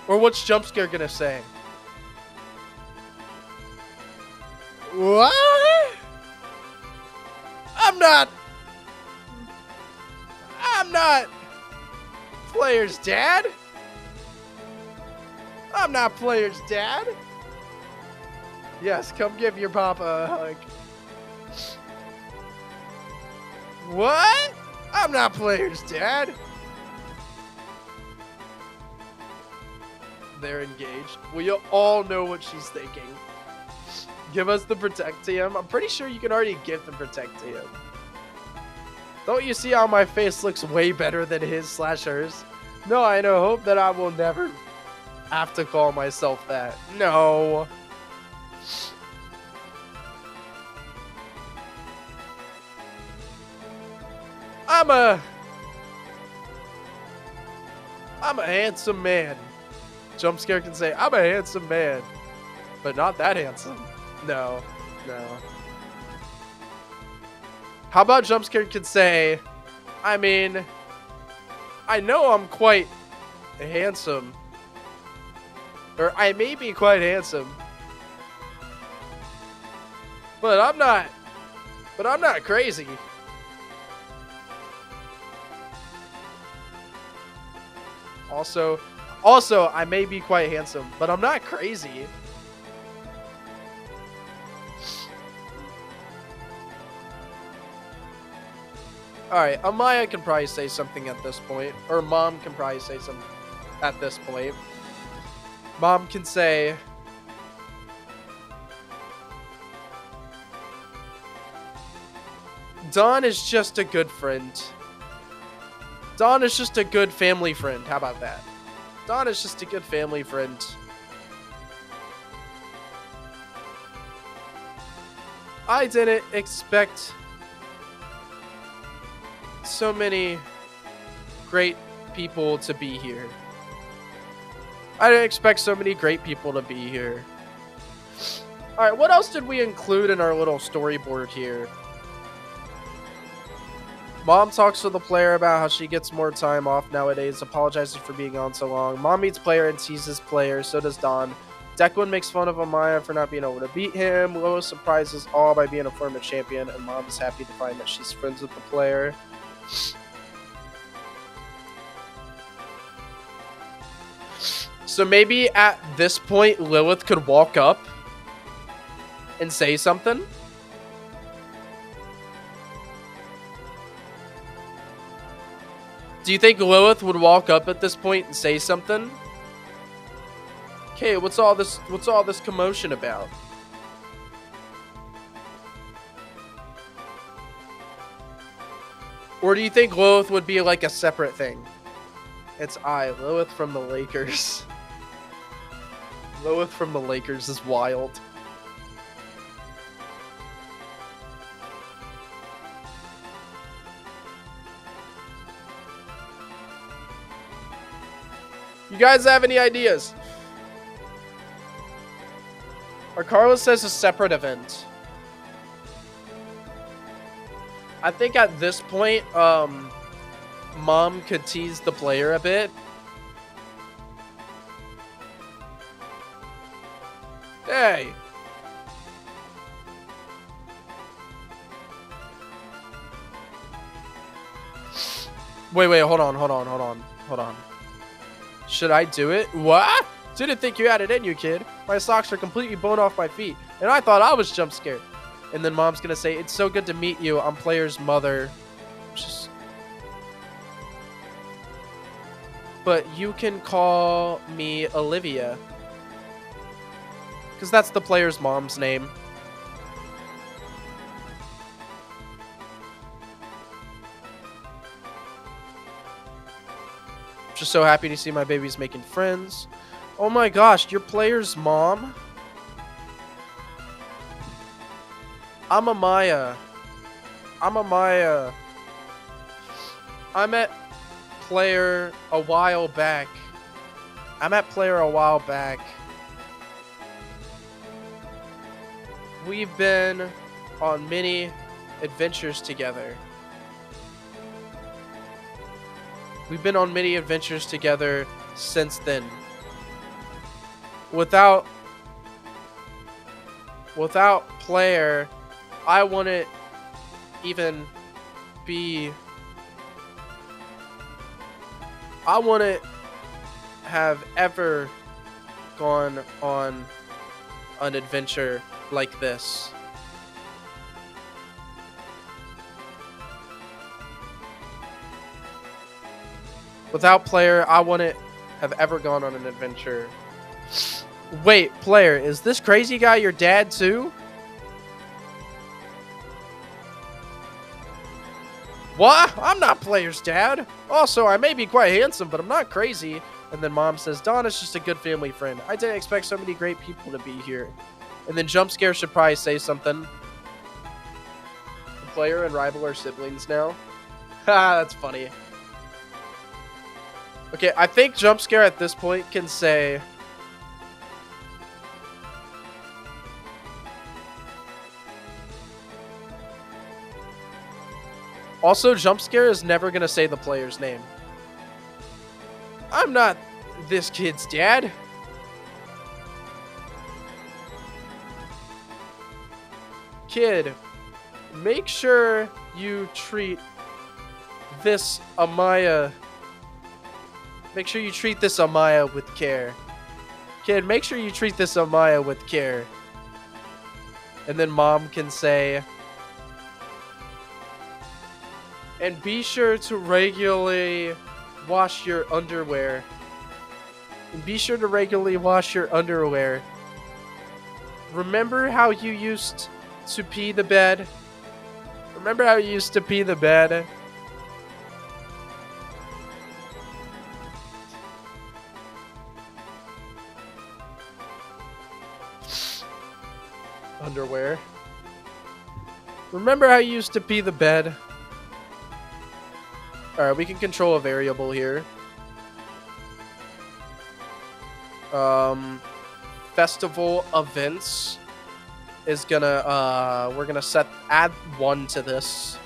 Or what's Jump Scare gonna say? What? I'm not Player's dad. I'm not Player's dad. Yes, come give your papa a hug. What? I'm not Player's dad. They're engaged. Well, you all know what she's thinking. Give us the Protectium. I'm pretty sure you can already give the Protectium. Don't you see how my face looks way better than his/hers? No, I know. Hope that I will never have to call myself that. No. I'm a handsome man. Jump Scare can say, I'm a handsome man. But not that handsome. No. No. How about Jump Scare can say, I mean, I know I'm quite handsome. Or I may be quite handsome. But I'm not crazy. Also, I may be quite handsome, but I'm not crazy. Alright, Amaya can probably say something at this point. Or Mom can probably say something at this point. Mom can say... Dawn is just a good friend. Dawn is just a good family friend. How about that? Dawn is just a good family friend. I didn't expect so many great people to be here. I didn't expect so many great people to be here. Alright, what else did we include in our little storyboard here? Mom talks to the player about how she gets more time off nowadays, apologizes for being on so long. Mom meets player and teases player, so does Dawn. Declan makes fun of Amaya for not being able to beat him. Lois surprises all by being a former champion, and Mom is happy to find that she's friends with the player. So maybe at this point, Lilith could walk up and say something. Do you think Lilith would walk up at this point and say something? Okay, what's all this commotion about? Or do you think Lilith would be like a separate thing? It's Lilith from the Lakers. Lilith from the Lakers is wild. You guys have any ideas? Or Carlos says a separate event. I think at this point, Mom could tease the player a bit. Hey. Wait, hold on. Should I do it? What? Didn't think you had it in you, kid. My socks are completely blown off my feet, and I thought I was jump scared. And then Mom's gonna say, it's so good to meet you. I'm player's mother. But you can call me Olivia. Because that's the player's mom's name. Just so happy to see my babies making friends. Oh my gosh, your player's mom? I'm Amaya. I met player a while back. We've been on many adventures together. Since then. Without player, I wouldn't even have ever gone on an adventure like this. Without player, I wouldn't have ever gone on an adventure. Wait, player, is this crazy guy your dad too? What? I'm not player's dad. Also, I may be quite handsome, but I'm not crazy. And then Mom says, Dawn is just a good family friend. I didn't expect so many great people to be here. And then Jump Scare should probably say something. The player and rival are siblings now. Ha, that's funny. Okay, I think Jump Scare at this point can say... Also, Jump Scare is never going to say the player's name. I'm not this kid's dad. Kid, make sure you treat this Amaya... Make sure you treat this Amaya with care. Kid, make sure you treat this Amaya with care. And then Mom can say... And be sure to regularly wash your underwear. And be sure to regularly wash your underwear. Remember how you used to pee the bed? Remember how you used to pee the bed? Underwear. Remember how you used to pee the bed? Alright, we can control a variable here. Festival events is gonna, we're gonna add 1 to this.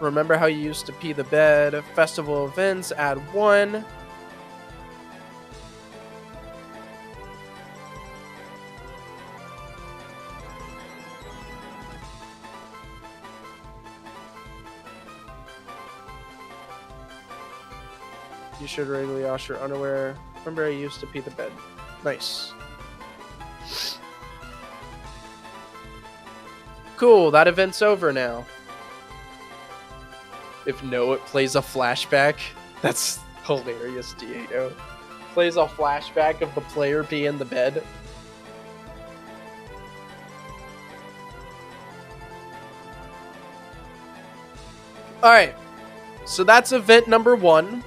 Remember how you used to pee the bed. Festival events, add 1. You should regularly wash your underwear. Remember I used to pee the bed. Nice. Cool, that event's over now. If no, it plays a flashback. That's hilarious, Diego. Plays a flashback of the player peeing in the bed. Alright. So that's event number 1.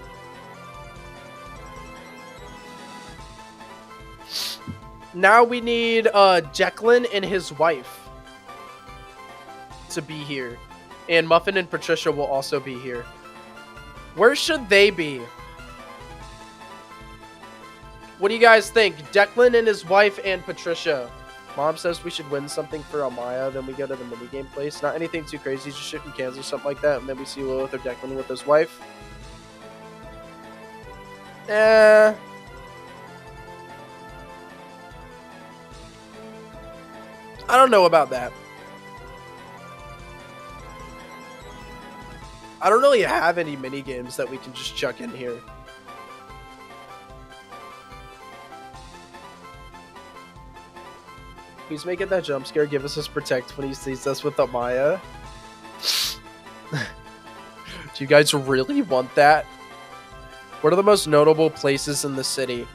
Now we need Declan and his wife to be here. And Muffin and Patricia will also be here. Where should they be? What do you guys think? Declan and his wife and Patricia. Mom says we should win something for Amaya, then we go to the minigame place. Not anything too crazy, just shooting cans or something like that. And then we see Lilith or Declan with his wife. I don't know about that. I don't really have any mini games that we can just chuck in here. Please make it that jump scare. Give us his protect when he sees us with Amaya. Do you guys really want that? What are the most notable places in the city?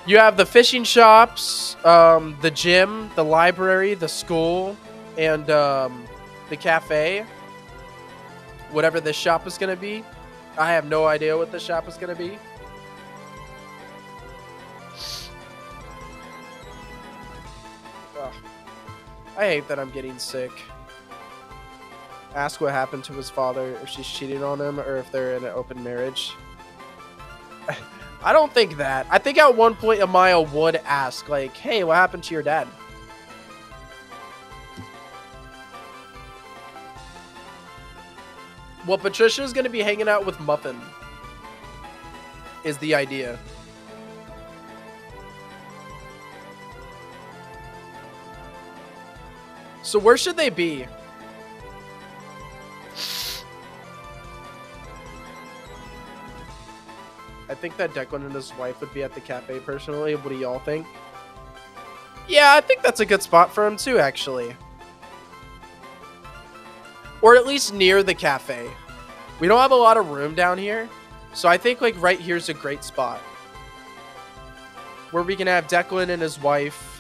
You have the fishing shops, the gym, the library, the school, and the cafe. Whatever this shop is going to be. I have no idea what the shop is going to be. Ugh. I hate that I'm getting sick. Ask what happened to his father, if she's cheating on him, or if they're in an open marriage. I don't think that. I think at one point Amaya would ask, like, hey, what happened to your dad? Well, Patricia's going to be hanging out with Muffin, is the idea. So where should they be? I think that Declan and his wife would be at the cafe personally. What do y'all think? Yeah, I think that's a good spot for him too, actually. Or at least near the cafe. We don't have a lot of room down here. So I think like right here's a great spot. Where we can have Declan and his wife.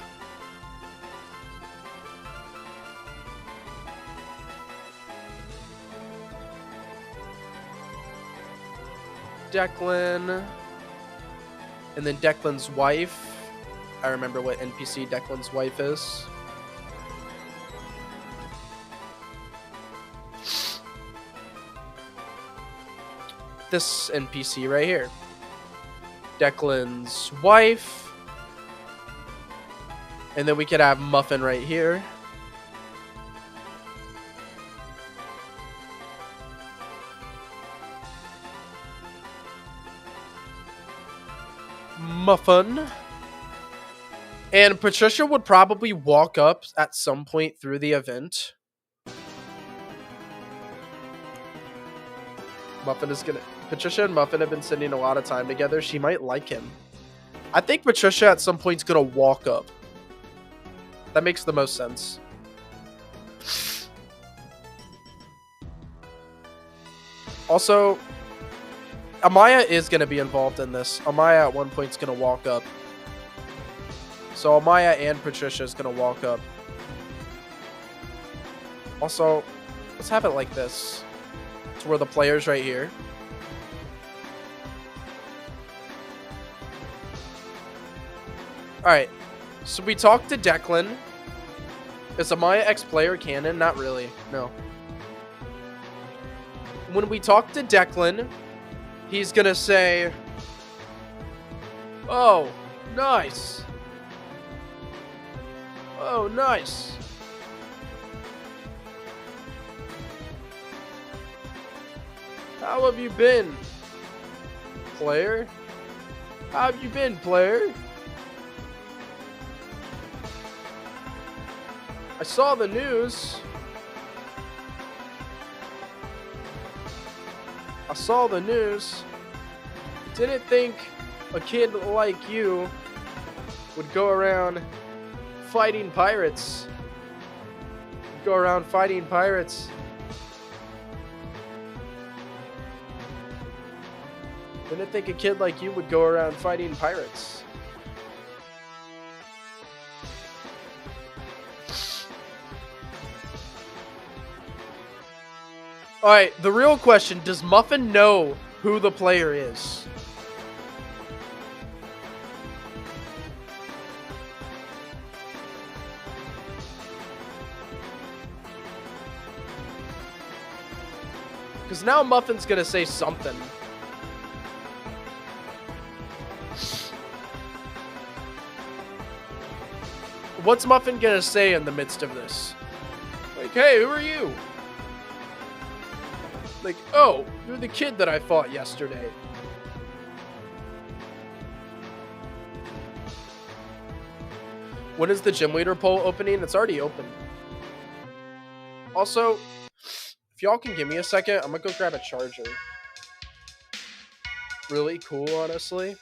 Declan. And then Declan's wife. I remember what NPC Declan's wife is. This NPC right here. Declan's wife. And then we could have Muffin right here. Muffin. And Patricia would probably walk up at some point through the event. Patricia and Muffin have been spending a lot of time together. She might like him. I think Patricia at some point is going to walk up. That makes the most sense. Also, Amaya is going to be involved in this. Amaya at one point is going to walk up. So Amaya and Patricia is going to walk up. Also, let's have it like this. So we're the players right here. Alright. So we talked to Declan. Is Amaya ex-player canon? Not really. No. When we talk to Declan, he's going to say, "Oh, nice. Oh, nice. How have you been, player? How have you been, player? I saw the news. I saw the news. Didn't think a kid like you would go around fighting pirates. Go around fighting pirates. Didn't think a kid like you would go around fighting pirates." Alright, the real question, does Muffin know who the player is? Because now Muffin's gonna say something. What's Muffin gonna say in the midst of this? Like, "Hey, who are you?" Like, "Oh, you're the kid that I fought yesterday." When is the gym leader poll opening? It's already open. Also, if y'all can give me a second, I'm gonna go grab a charger. Really cool, honestly.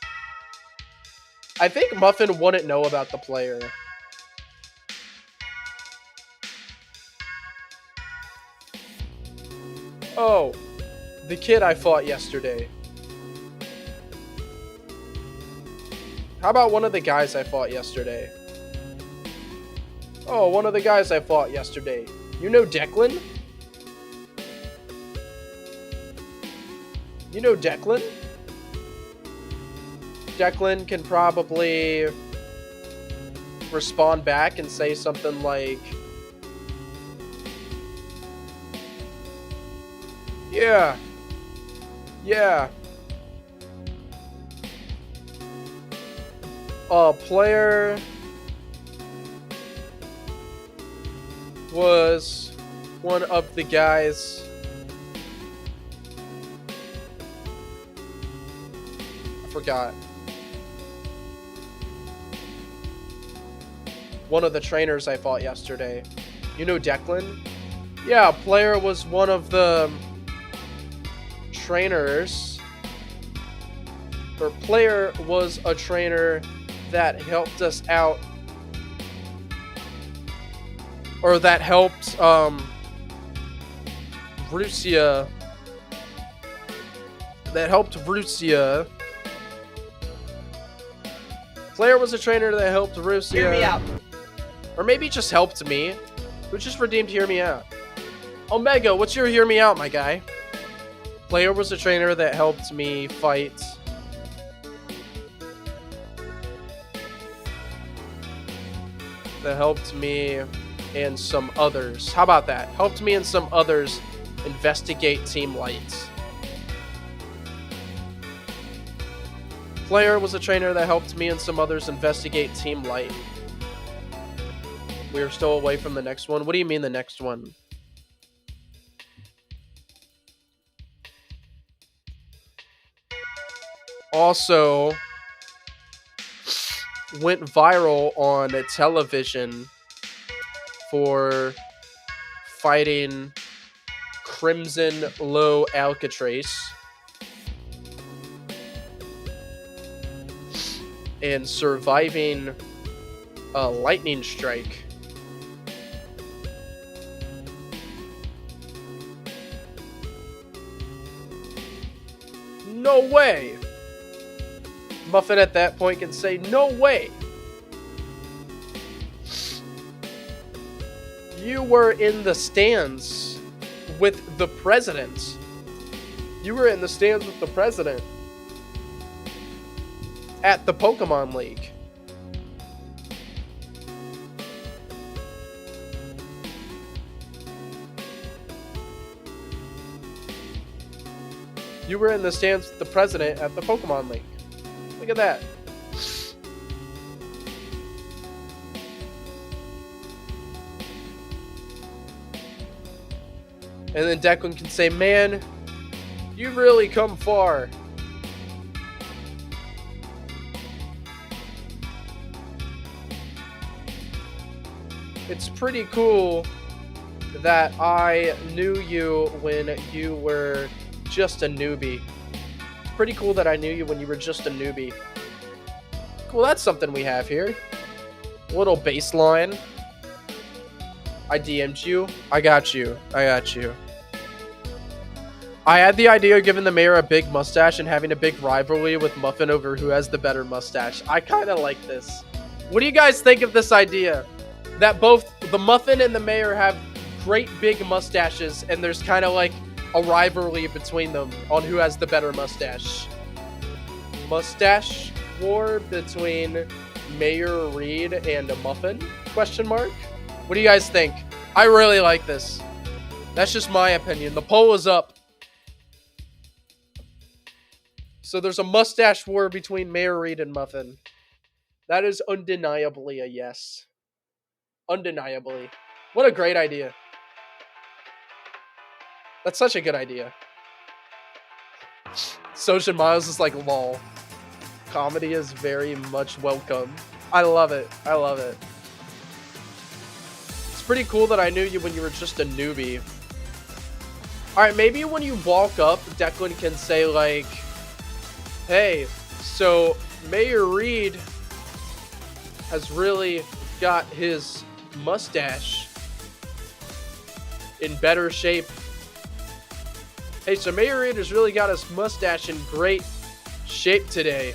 I think Muffin wouldn't know about the player. "Oh, the kid I fought yesterday. How about one of the guys I fought yesterday?" "Oh, one of the guys I fought yesterday. You know Declan? You know Declan?" Declan can probably respond back and say something like, "Yeah. Yeah. Player was one of the guys." I forgot. "One of the trainers I fought yesterday. You know Declan?" "Yeah, player was one of the trainers." Or player was a trainer that helped us out. Or that helped, Russia. That helped Russia. Player was a trainer that helped Russia. Hear me out. Or maybe just helped me. Who just redeemed Hear Me Out? Omega, what's your Hear Me Out, my guy? Player was a trainer that helped me fight. That helped me and some others. How about that? Helped me and some others investigate Team Light. Player was a trainer that helped me and some others investigate Team Light. We are still away from the next one. What do you mean the next one? Also went viral on television for fighting Crimson Low Alcatraz and surviving a lightning strike. no way. Muffin at that point can say, no way. You were in the stands with the president. You were in the stands with the president at the Pokemon League. You were in the stands with the president at the Pokemon League. Look at that. And then Declan can say, man, you've really come far. It's pretty cool that I knew you when you were just a newbie. It's pretty cool that I knew you when you were just a newbie. Cool, that's something we have here. A little baseline. I DM'd you. I got you. I got you. I had the idea of giving the mayor a big mustache and having a big rivalry with Muffin over who has the better mustache. I kind of like this. What do you guys think of this idea? That both the Muffin and the mayor have great big mustaches, and there's kind of like a rivalry between them on who has the better mustache. Mustache war between Mayor Reed and a Muffin? Question mark? What do you guys think? I really like this. That's just my opinion. The poll is up. So there's a mustache war between Mayor Reed and Muffin. That is undeniably a yes. Undeniably. What a great idea. That's such a good idea. Social Miles is like, lol. Comedy is very much welcome. I love it. I love it. It's pretty cool that I knew you when you were just a newbie. Alright, maybe when you walk up, Declan can say like, hey, so Mayor Reed has really got his mustache in better shape. Hey, so Mayor Reed has really got his mustache in great shape today.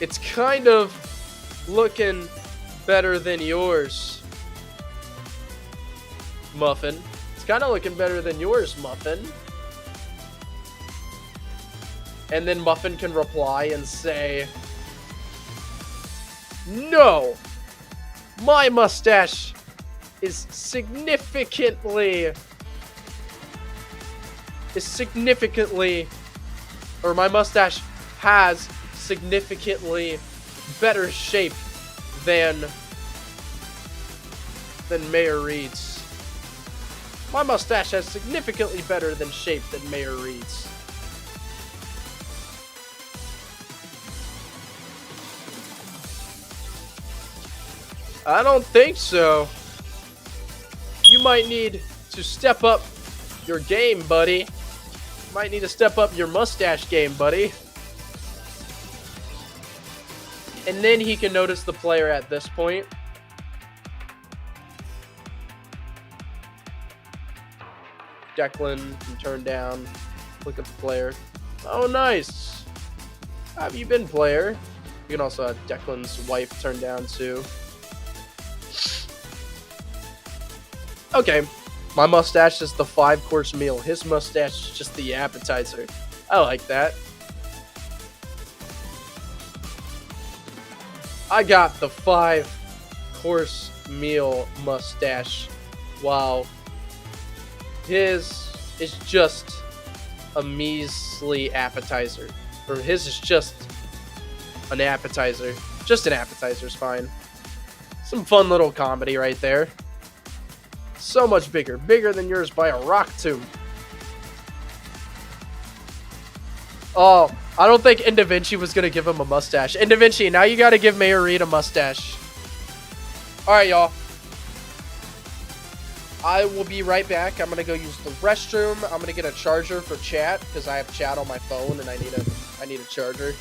It's kind of looking better than yours, Muffin. It's kind of looking better than yours, Muffin. And then Muffin can reply and say, no, my mustache is significantly, or my mustache has significantly better shape than Mayor Reed's. My mustache has significantly better than shape than Mayor Reed's. I don't think so. You might need to step up your game, buddy. You might need to step up your mustache game, buddy. And then he can notice the player at this point. Declan can turn down, look at the player. Oh, nice. How have you been, player? You can also have Declan's wife turn down, too. Okay, my mustache is the 5-course meal. His mustache is just the appetizer. I like that. I got the 5-course meal mustache. Wow. His is just a measly appetizer. Or his is just an appetizer. Just an appetizer's fine. Some fun little comedy right there. So much bigger. Bigger than yours by a rock tomb. Oh, I don't think Indavinci was going to give him a mustache. Indavinci, now you got to give Mayor Reed a mustache. Alright, y'all. I will be right back. I'm going to go use the restroom. I'm going to get a charger for chat because I have chat on my phone and I need a charger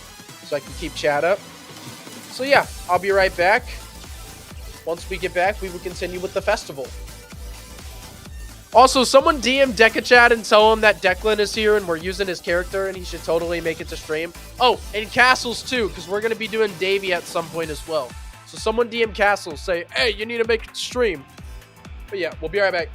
so I can keep chat up. So yeah, I'll be right back. Once we get back, we will continue with the festival. Also, someone DM Decachad and tell him that Declan is here and we're using his character and he should totally make it to stream. Oh, and Castles too, because we're going to be doing Davy at some point as well. So someone DM Castles, say, hey, you need to make it to stream. But yeah, we'll be right back.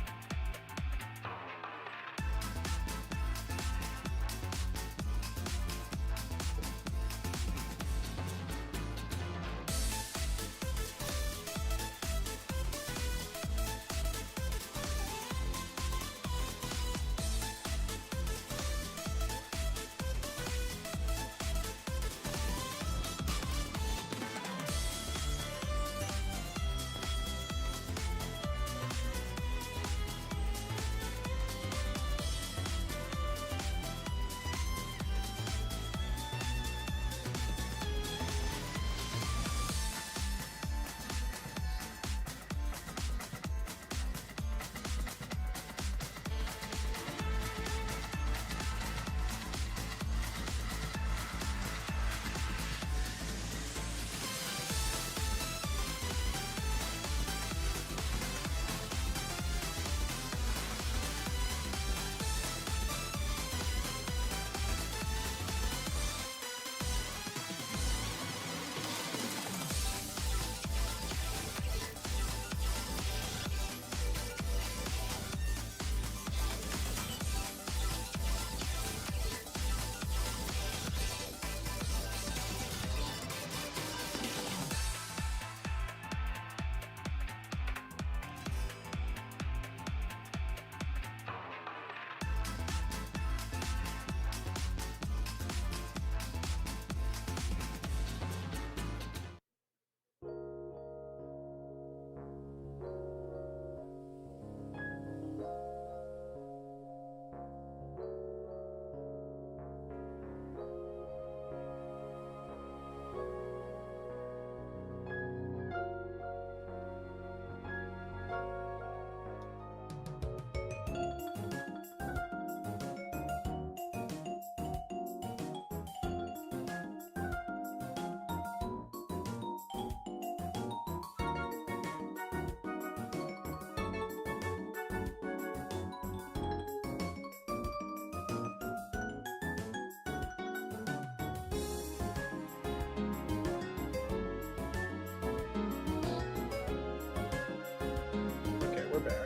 Okay, we're back.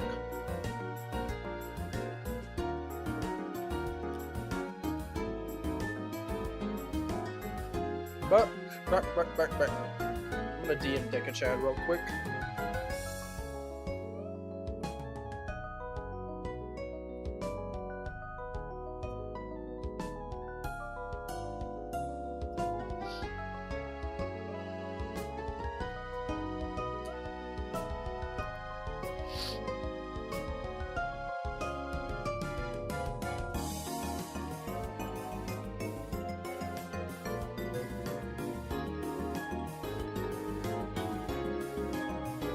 Back. I'm gonna DM Decachad real quick.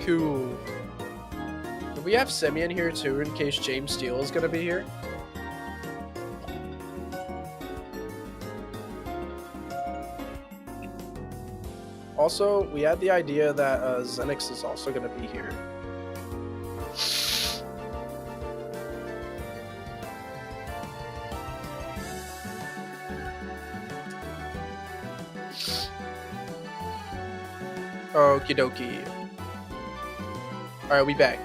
Cool. Do we have Simeon here too in case James Steele is gonna be here? Also, we had the idea that Zenix is also gonna be here. Okie dokie. Alright, we back.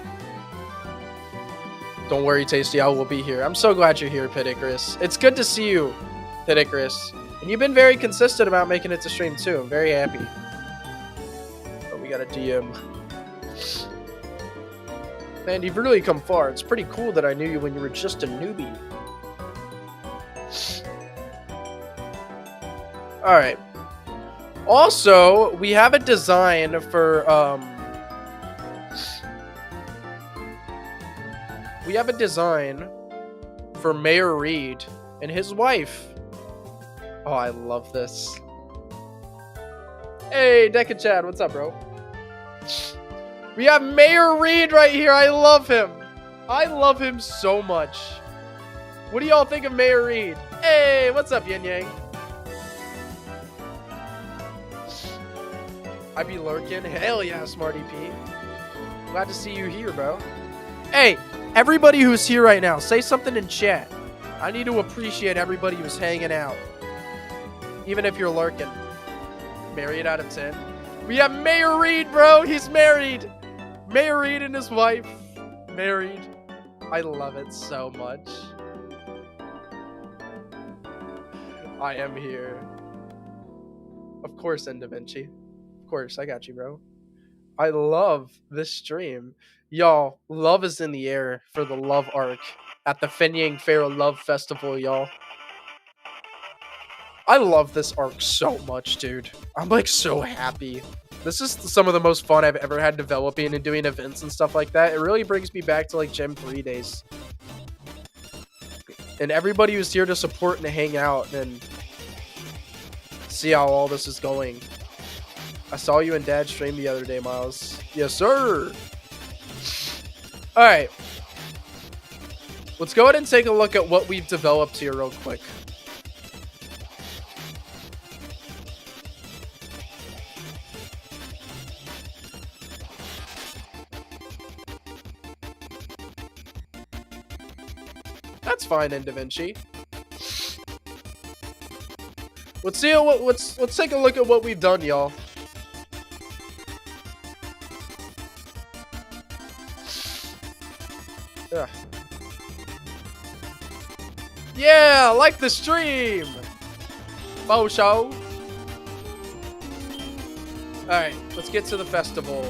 Don't worry, Tasty, I will be here. I'm so glad you're here, Pit Icarus. It's good to see you, Pit Icarus. And you've been very consistent about making it to stream too. I'm very happy. But we got a DM. Man, you've really come far. It's pretty cool that I knew you when you were just a newbie. Alright. Also, we have a design for, we have a design for Mayor Reed and his wife. Oh, I love this. Hey, Decachad, what's up, bro? We have Mayor Reed right here. I love him. I love him so much. What do y'all think of Mayor Reed? Hey, what's up, Yin Yang? I be lurking. Hell yeah, Smarty P. Glad to see you here, bro. Hey, Everybody who's here right now, say something in chat. I need to appreciate everybody who's hanging out. Even if you're lurking. Married out of 10. We have Mayor Reed, bro. He's married. Mayor Reed and his wife. Married. I love it so much. I am here. Of course, Da Vinci. Of course, I got you, bro. I love this stream. Y'all, love is in the air for the love arc at the Fenyang Fair Love Festival, y'all. I love this arc so much, dude. I'm like so happy. This is some of the most fun I've ever had developing and doing events and stuff like that. It really brings me back to like Gen 3 days. And everybody who's here to support and hang out and see how all this is going. I saw you and Dad stream the other day, Miles. Yes, sir. Alright. Let's go ahead and take a look at what we've developed here real quick. That's fine, Da Vinci. Let's see let's take a look at what we've done, y'all. Ugh. Yeah, like the stream. Bo show. All right, let's get to the festival.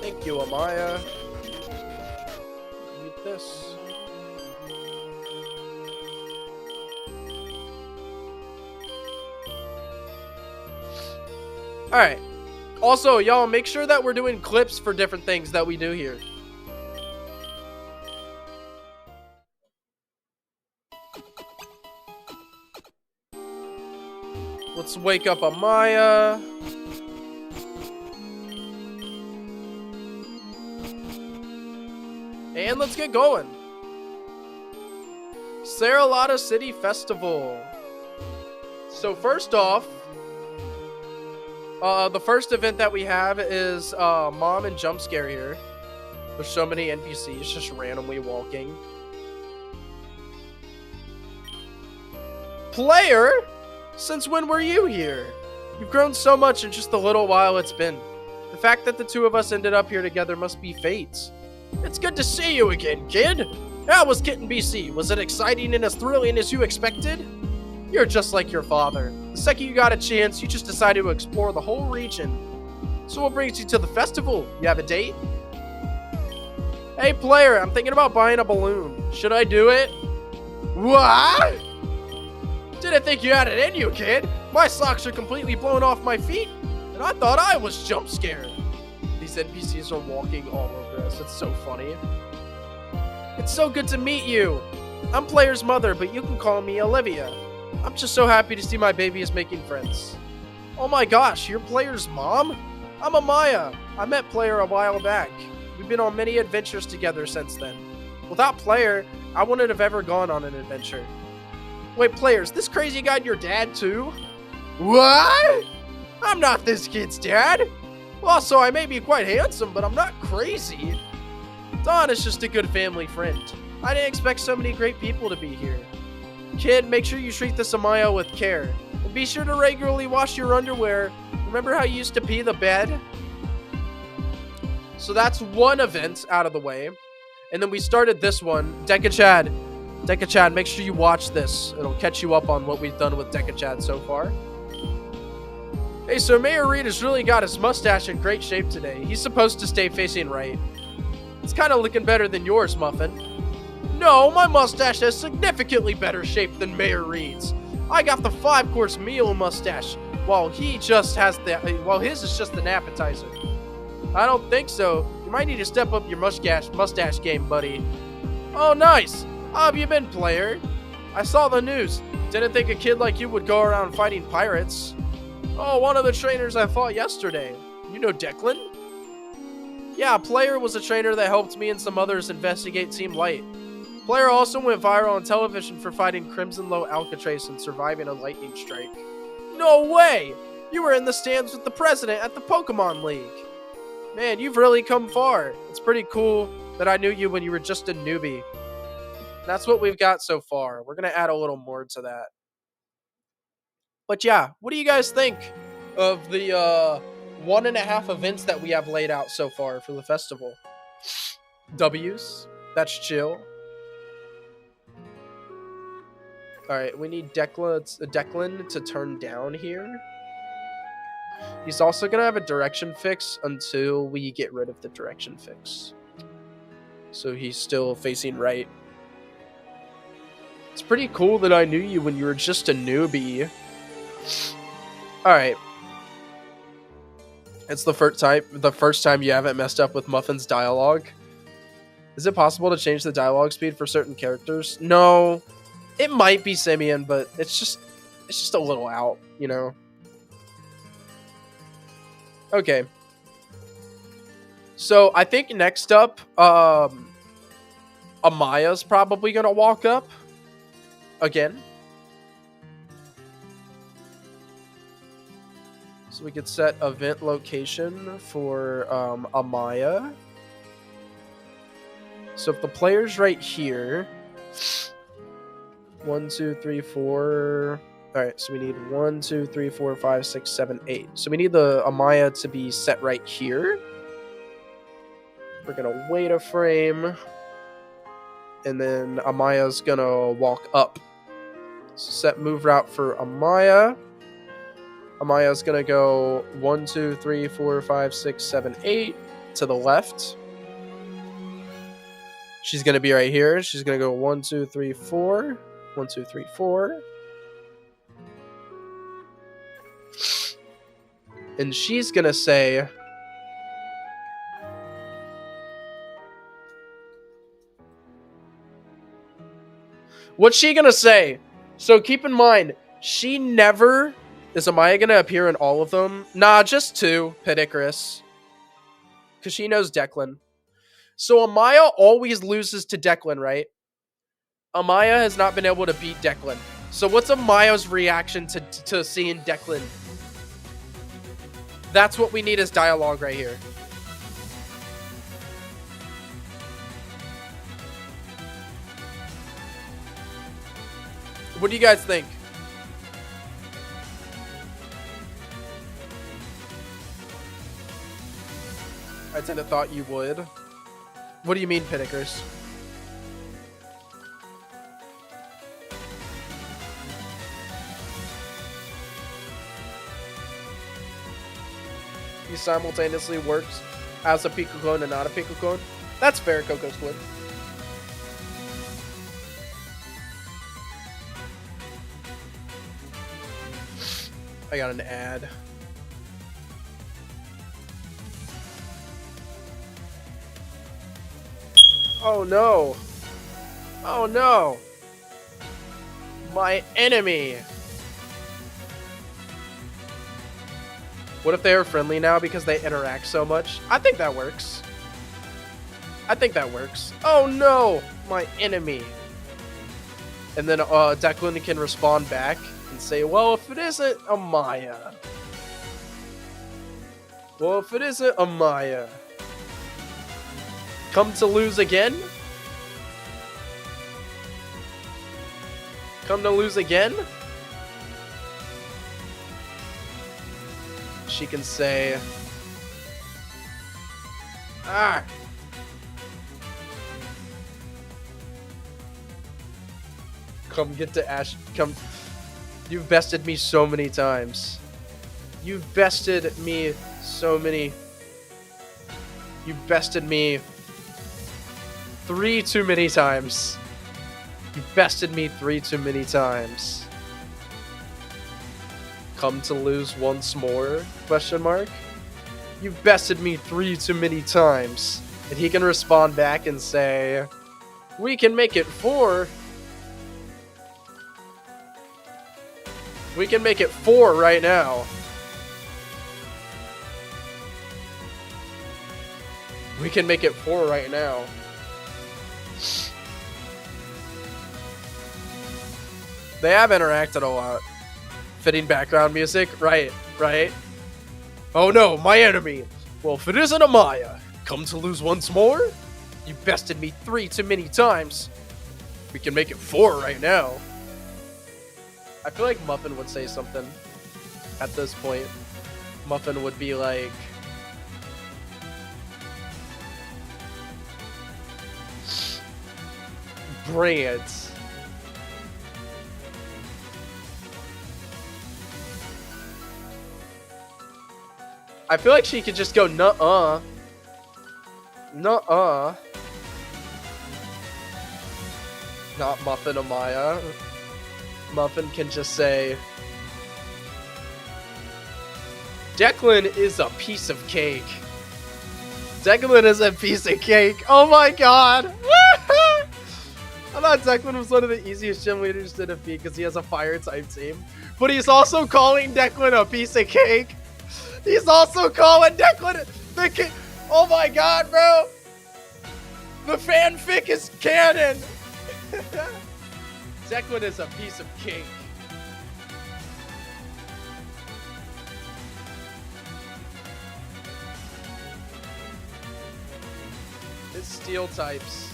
Thank you, Amaya. Need this. All right. Also, y'all, make sure that we're doing clips for different things that we do here. Let's wake up Amaya. And let's get going. Saralata City Festival. So first off, the first event that we have is Mom and Jump Scare here. There's so many NPCs just randomly walking. Player, since when were you here? You've grown so much in just the little while it's been. The fact that the two of us ended up here together must be fate. It's good to see you again, kid. How was Kitten BC? Was it exciting and as thrilling as you expected? You're just like your father. The second you got a chance, you just decided to explore the whole region. So what brings you to the festival? You have a date? Hey player, I'm thinking about buying a balloon. Should I do it? What? Didn't think you had it in you, kid. My socks are completely blown off my feet, and I thought I was jump scared. These NPCs are walking all over us. It's so funny. It's so good to meet you. I'm Player's mother, but you can call me Olivia. I'm just so happy to see my baby is making friends. Oh my gosh, you're Player's mom? I'm Amaya. I met Player a while back. We've been on many adventures together since then. Without Player, I wouldn't have ever gone on an adventure. Wait, Player, is this crazy guy your dad too? What? I'm not this kid's dad. Also, I may be quite handsome, but I'm not crazy. Don is just a good family friend. I didn't expect so many great people to be here. Kid, make sure you treat this Amaya with care. And be sure to regularly wash your underwear. Remember how you used to pee the bed? So that's one event out of the way. And then we started this one. Deca Chad, make sure you watch this. It'll catch you up on what we've done with Deca Chad so far. Hey, so Mayor Reed has really got his mustache in great shape today. He's supposed to stay facing right. It's kind of looking better than yours, Muffin. No, my mustache has significantly better shape than Mayor Reed's. I got the 5-course meal mustache, while his is just an appetizer. I don't think so. You might need to step up your mustache game, buddy. Oh, nice. How have you been, Player? I saw the news. Didn't think a kid like you would go around fighting pirates. Oh, one of the trainers I fought yesterday. You know Declan? Yeah, Player was a trainer that helped me and some others investigate Team Light. Player also went viral on television for fighting Crimson Low Alcatraz and surviving a lightning strike. No way! You were in the stands with the president at the Pokemon League. Man, you've really come far. It's pretty cool that I knew you when you were just a newbie. That's what we've got so far. We're going to add a little more to that. But yeah, what do you guys think of the 1.5 events that we have laid out so far for the festival? W's. That's chill. Alright, we need Declan to turn down here. He's also going to have a direction fix until we get rid of the direction fix. So he's still facing right. It's pretty cool that I knew you when you were just a newbie. Alright. It's the first time you haven't messed up with Muffin's dialogue. Is it possible to change the dialogue speed for certain characters? No. It might be Simeon, but it's just a little out, you know. Okay. So I think next up, Amaya's probably gonna walk up again. So we could set event location for Amaya. So if the player's right here, 1, 2, 3, 4. All right, so we need 1, 2, 3, 4, 5, 6, 7, 8. So we need the Amaya to be set right here. We're gonna wait a frame, and then Amaya's gonna walk up. So set move route for Amaya. Amaya's gonna go 1, 2, 3, 4, 5, 6, 7, 8 to the left. She's gonna be right here. She's gonna go 1, 2, 3, 4. 1, 2, 3, 4. And she's gonna say, what's she gonna say? So keep in mind, she never... Is Amaya gonna appear in all of them? Nah, just 2, Pedicarus. Because she knows Declan. So Amaya always loses to Declan, right? Amaya has not been able to beat Declan. So what's Amaya's reaction to seeing Declan? That's what we need as dialogue right here. What do you guys think? I tend to thought you would. What do you mean, Pinnakers? He simultaneously works as a Pico clone and not a Pico clone. That's fair, Coco Squid. I got an ad. Oh no. Oh no. My enemy. What if they are friendly now because they interact so much? I think that works. I think that works. Oh no, my enemy. And then Declan can respond back and say, well, if it isn't Amaya. Well, if it isn't Amaya. Come to lose again? Come to lose again? She can say, ah. Come get to Ash. Come. You've bested me so many times. You've bested me so many. You've bested me 3 too many times. You've bested me 3 too many times. Come to lose once more? Question mark. You've bested me 3 too many times. And he can respond back and say, we can make it 4. We can make it 4 right now. We can make it 4 right now. They have interacted a lot. Fitting background music? Right. right? Oh no, my enemy. Well, if it isn't Amaya, come to lose once more? You bested me 3 too many times. We can make it 4 right now. I feel like Muffin would say something at this point. Muffin would be like, bring it. I feel like she could just go nuh-uh. Nuh-uh. Not Muffin Amaya. Muffin can just say, Declan is a piece of cake. Declan is a piece of cake. Oh my god. I thought Declan was one of the easiest gym leaders to defeat because he has a fire type team. But he's also calling Declan a piece of cake. He's also calling Declan the cake. Oh my god, bro. The fanfic is canon. Declan is a piece of cake. It's steel types.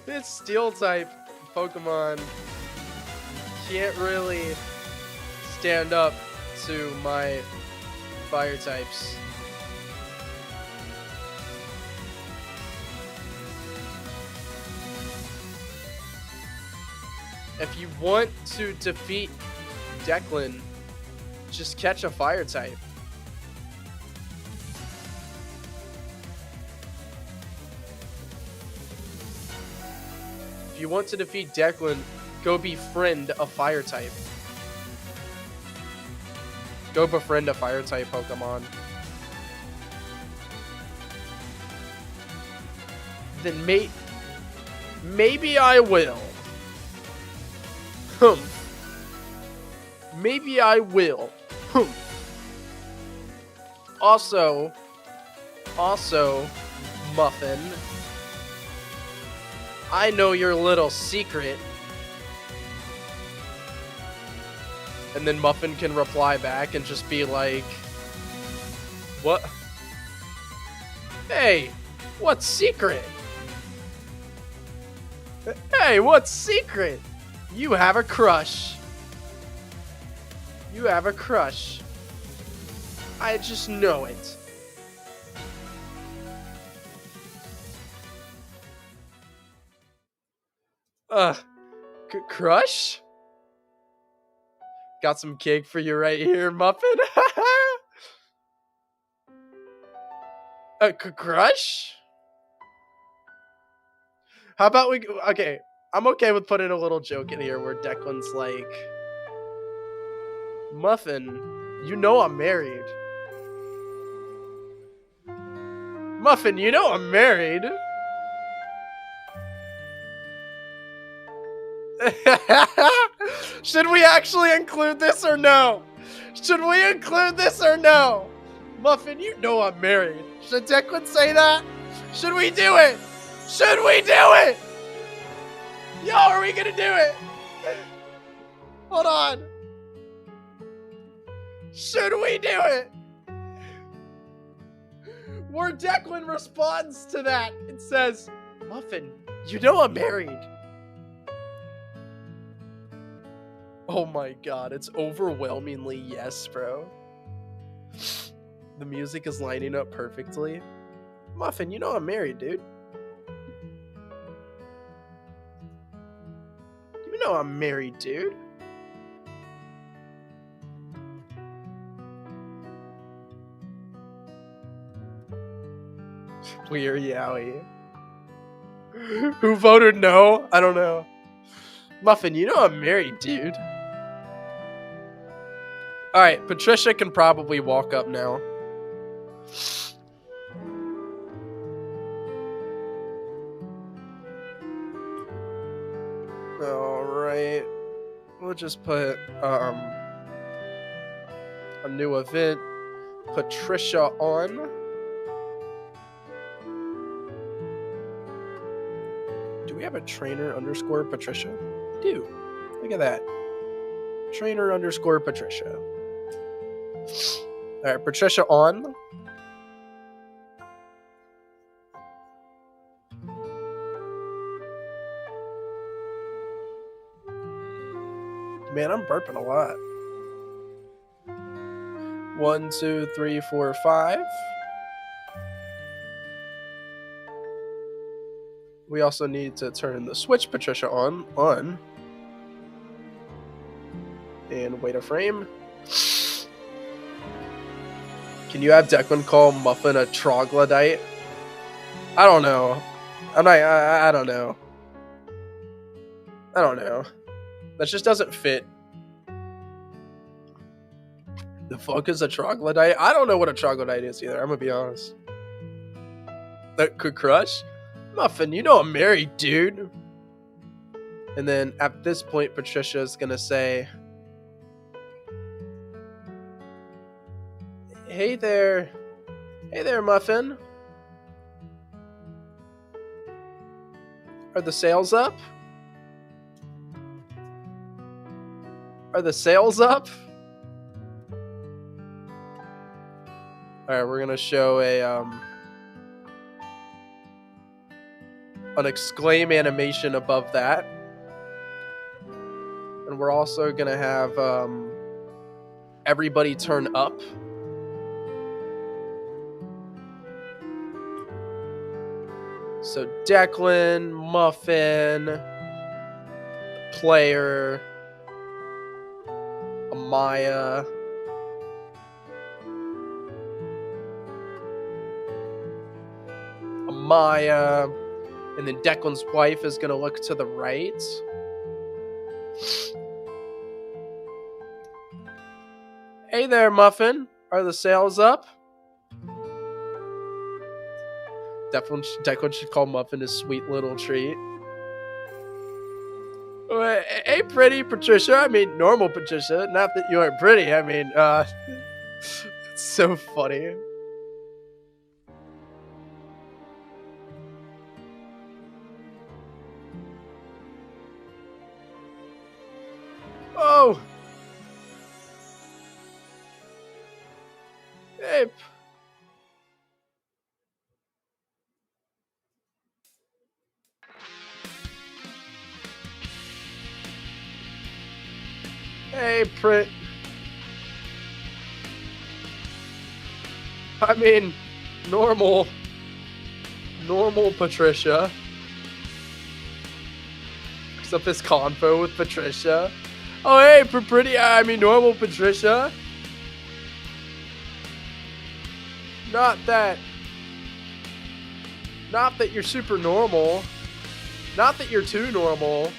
It's steel type Pokemon. Can't really stand up to my fire types. If you want to defeat Declan, just catch a fire type. If you want to defeat Declan, go befriend a fire type. Go befriend a fire type Pokemon. Then maybe I will. Maybe I will. Also, Muffin, I know your little secret. And then Muffin can reply back and just be like, what? Hey, what secret? Hey, what secret? You have a crush. You have a crush. I just know it. Crush? Got some cake for you right here, Muffin. Crush? How about we... Okay, I'm okay with putting a little joke in here where Declan's like, Muffin, you know I'm married. Muffin, you know I'm married. Should we actually include this or no? Should we include this or no? Muffin, you know I'm married. Should Declan say that? Should we do it? Should we do it? Yo, are we gonna do it? Hold on. Should we do it? Where Declan responds to that and says, Muffin, you know I'm married. Oh my god, it's overwhelmingly yes, bro. The music is lining up perfectly. Muffin, you know I'm married, dude. You know I'm married, dude. Weird Yowie. Who voted no? I don't know. Muffin, you know I'm married, dude. Alright, Patricia can probably walk up now. Alright. We'll just put a new event. Patricia on. Do we have a trainer underscore Patricia? Do. Look at that. Trainer underscore Patricia. Alright, Patricia on. Man, I'm burping a lot. 1, 2, 3, 4, 5. We also need to turn the switch Patricia on. And wait a frame. Can you have Declan call Muffin a troglodyte? I don't know. I don't know. I don't know. That just doesn't fit. The fuck is a troglodyte? I don't know what a troglodyte is either. I'm gonna be honest. That could crush? Muffin, you know I'm married, dude. And then at this point, Patricia's gonna say, Hey there, Muffin. Are the sales up? Are the sales up? Alright, we're gonna show an exclaim animation above that. And we're also gonna have everybody turn up. So Declan, Muffin, player, Amaya, and then Declan's wife is going to look to the right. Hey there, Muffin. Are the sales up? Declan should call Muffin his sweet little treat. Hey, pretty Patricia. I mean, normal Patricia. Not that you aren't pretty. I mean, it's so funny. Oh! Hey! Hey, Prit. I mean, normal Patricia. Except this convo with Patricia. Oh, hey, pretty. I mean, normal Patricia. Not that you're super normal. Not that you're too normal.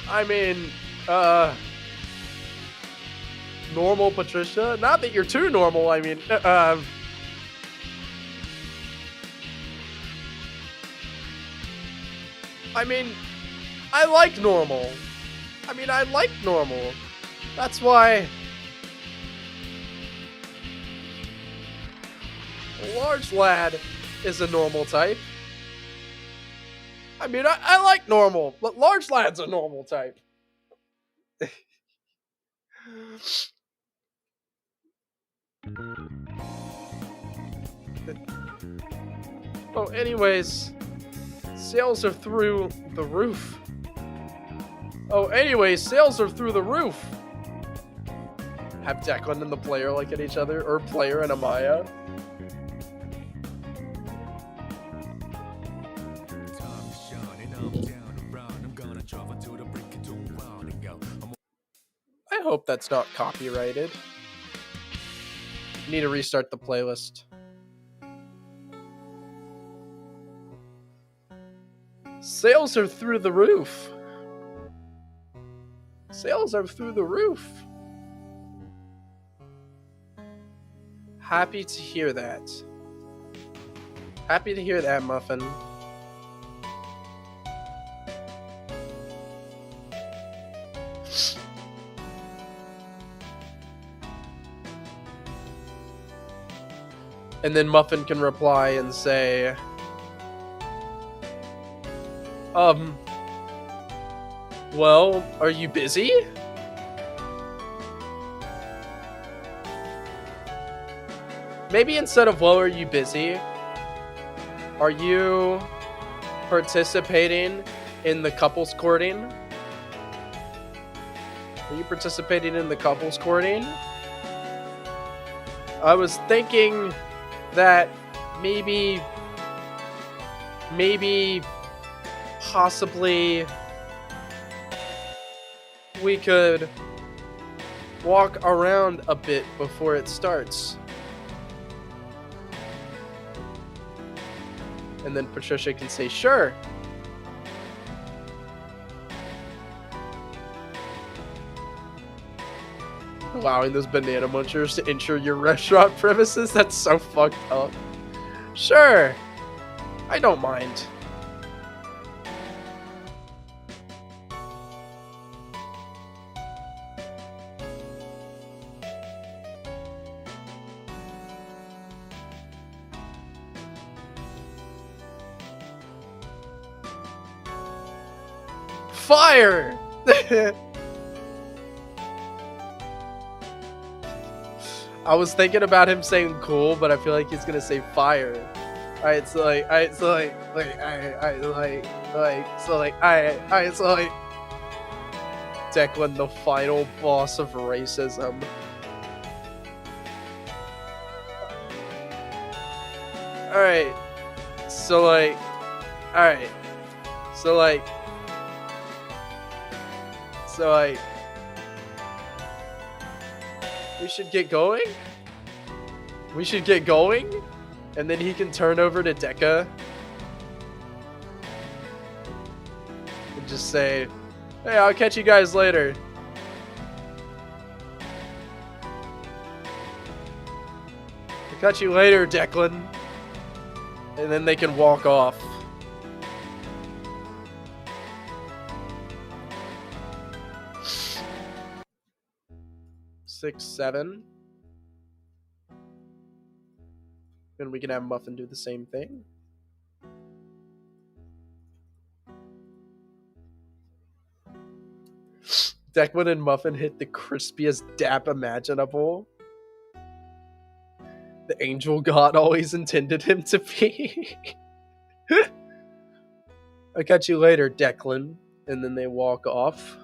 I mean, normal Patricia. Not that you're too normal. I mean, I like normal. I like normal. That's why a large lad is a normal type. I like normal, but large lad's a normal type. Oh, anyways, sales are through the roof. Have Declan and the player look at each other, or player and Amaya. I hope that's not copyrighted. Need to restart the playlist. Sales are through the roof. Sales are through the roof. Happy to hear that. Happy to hear that, Muffin. And then Muffin can reply and say, Well, are you busy? Maybe instead of well, are you busy? Are you participating in the couples courting? Are you participating in the couples courting? I was thinking that maybe possibly we could walk around a bit before it starts. And then Patricia can say, sure. Allowing those banana munchers to enter your restaurant premises? That's so fucked up. Sure. I don't mind. Fire! I was thinking about him saying cool, but I feel like he's gonna say fire. Alright, so like Declan, the final boss of racism. Alright, so like, alright, so like, we should get going? We should get going? And then he can turn over to Deca and just say, hey, I'll catch you guys later. I'll catch you later, Declan. And then they can walk off. Six, 7. And we can have Muffin do the same thing. Declan and Muffin hit the crispiest dap imaginable. The angel god always intended him to be. I'll catch you later, Declan. And then they walk off.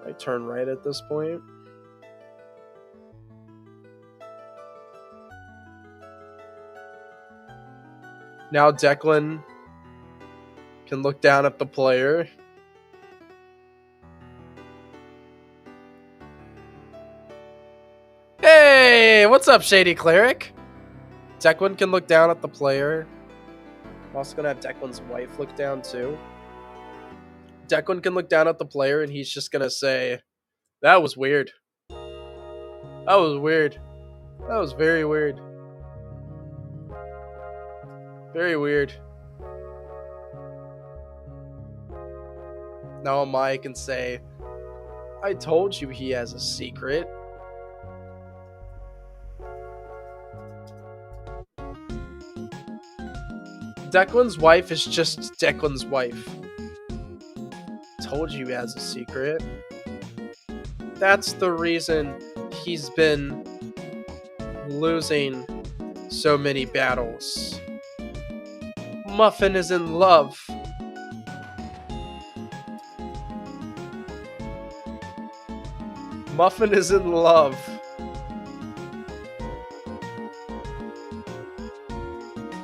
I turn right at this point. Now Declan can look down at the player. Hey, what's up, Shady Cleric? Declan can look down at the player. I'm also gonna have Declan's wife look down too. Declan can look down at the player and he's just gonna say, that was weird. That was weird. That was very weird. Very weird. Now Amaya can say, I told you he has a secret. Declan's wife is just Declan's wife. Told you he has a secret. That's the reason he's been losing so many battles. Muffin is in love. Muffin is in love.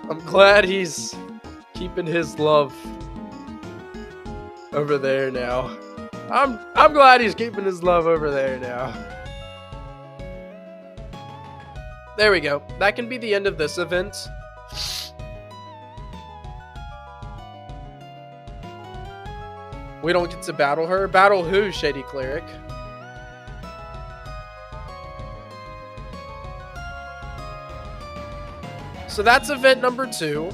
I'm glad he's keeping his love over there now. I'm glad he's keeping his love over there now. There we go. That can be the end of this event. We don't get to battle her. Battle who, Shady Cleric? So that's event number 2.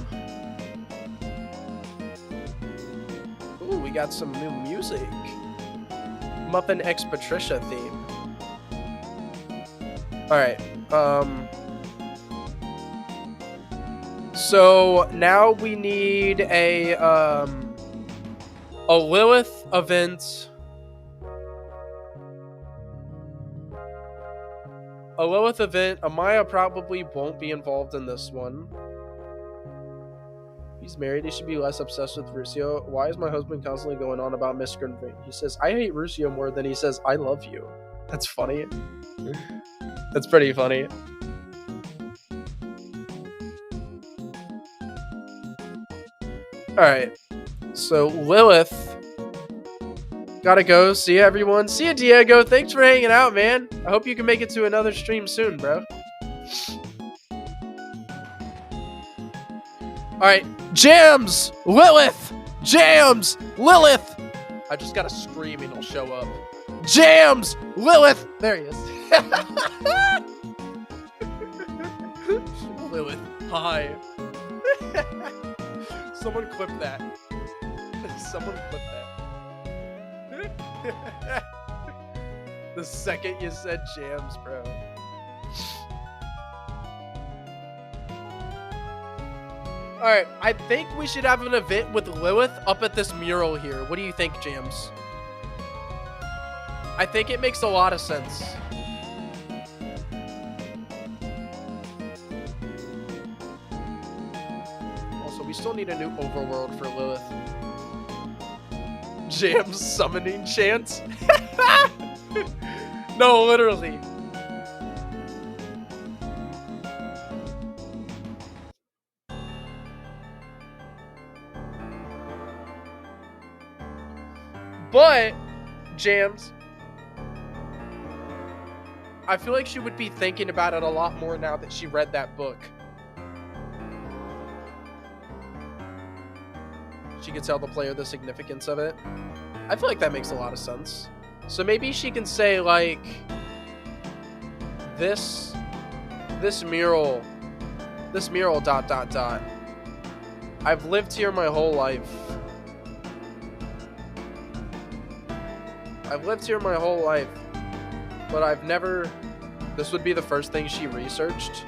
Ooh, we got some new music. Muffin X Patricia theme. Alright, so now we need a Lilith event. A Lilith event. Amaya probably won't be involved in this one. He's married. He should be less obsessed with Rusio. Why is my husband constantly going on about Miss Grinving? He says, I hate Rusio more than he says, I love you. That's funny. That's pretty funny. Alright. So, Lilith. Gotta go. See ya, everyone. See ya, Diego. Thanks for hanging out, man. I hope you can make it to another stream soon, bro. Alright. Jams! Lilith! Jams! Lilith! I just gotta scream and he'll show up. Jams! Lilith! There he is. Lilith, hi. Someone clip that. Someone clip that. The second you said jams, bro. Alright, I think we should have an event with Lilith up at this mural here. What do you think, Jams? I think it makes a lot of sense. Also, we still need a new overworld for Lilith. Jams summoning chants? No, literally. But, Jams, I feel like she would be thinking about it a lot more now that she read that book. She could tell the player the significance of it. I feel like that makes a lot of sense. So maybe she can say, like, this mural, dot, dot, dot. I've lived here my whole life. I've lived here my whole life, but I've never... This would be the first thing she researched.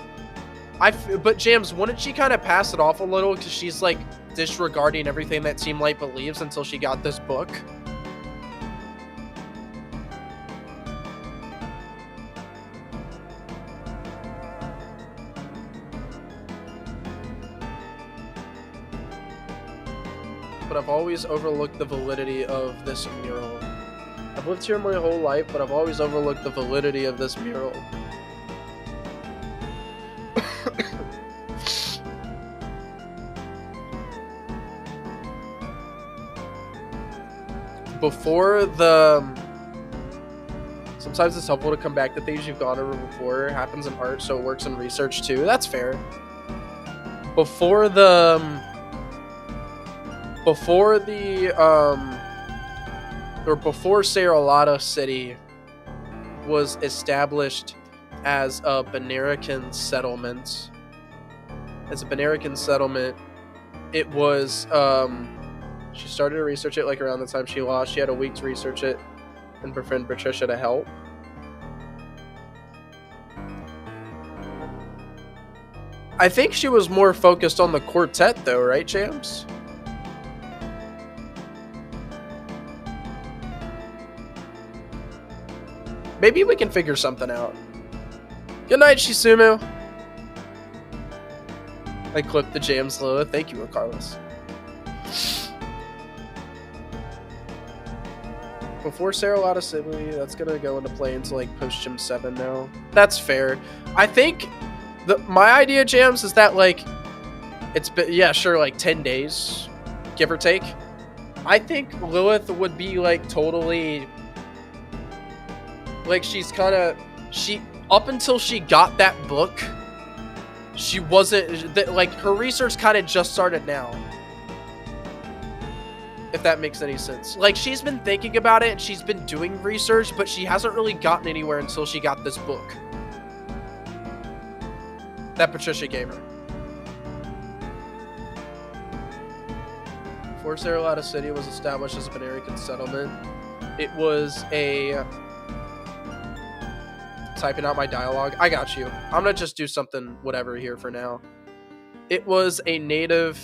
But Jams, wouldn't she kind of pass it off a little because she's like disregarding everything that Team Light believes until she got this book? But I've always overlooked the validity of this mural. I've lived here my whole life, but I've always overlooked the validity of this mural. Before the... Sometimes it's helpful to come back to things you've gone over before. It happens in art, so it works in research too. That's fair. Before Saralata City was established as a Banerican settlement. It was, she started to research it like around the time she lost. She had a week to research it and befriend Patricia to help. I think she was more focused on the quartet though, right, Jams? Maybe we can figure something out. Good night, Shisumu. I clipped the Jams Loa. Thank you, Carlos. Before Saralata City, that's gonna go into play into like post Gym 7 now. That's fair. I think my idea, Jams, is that like it's been, yeah, sure, like 10 days, give or take. I think Lilith would be like totally like up until she got that book, she wasn't like her research kind of just started now. If that makes any sense. Like, she's been thinking about it and she's been doing research, but she hasn't really gotten anywhere until she got this book that Patricia gave her. Before Saralata City was established as a Banerican settlement, It was a... Typing out my dialogue. I got you. I'm gonna just do something whatever here for now. It was a native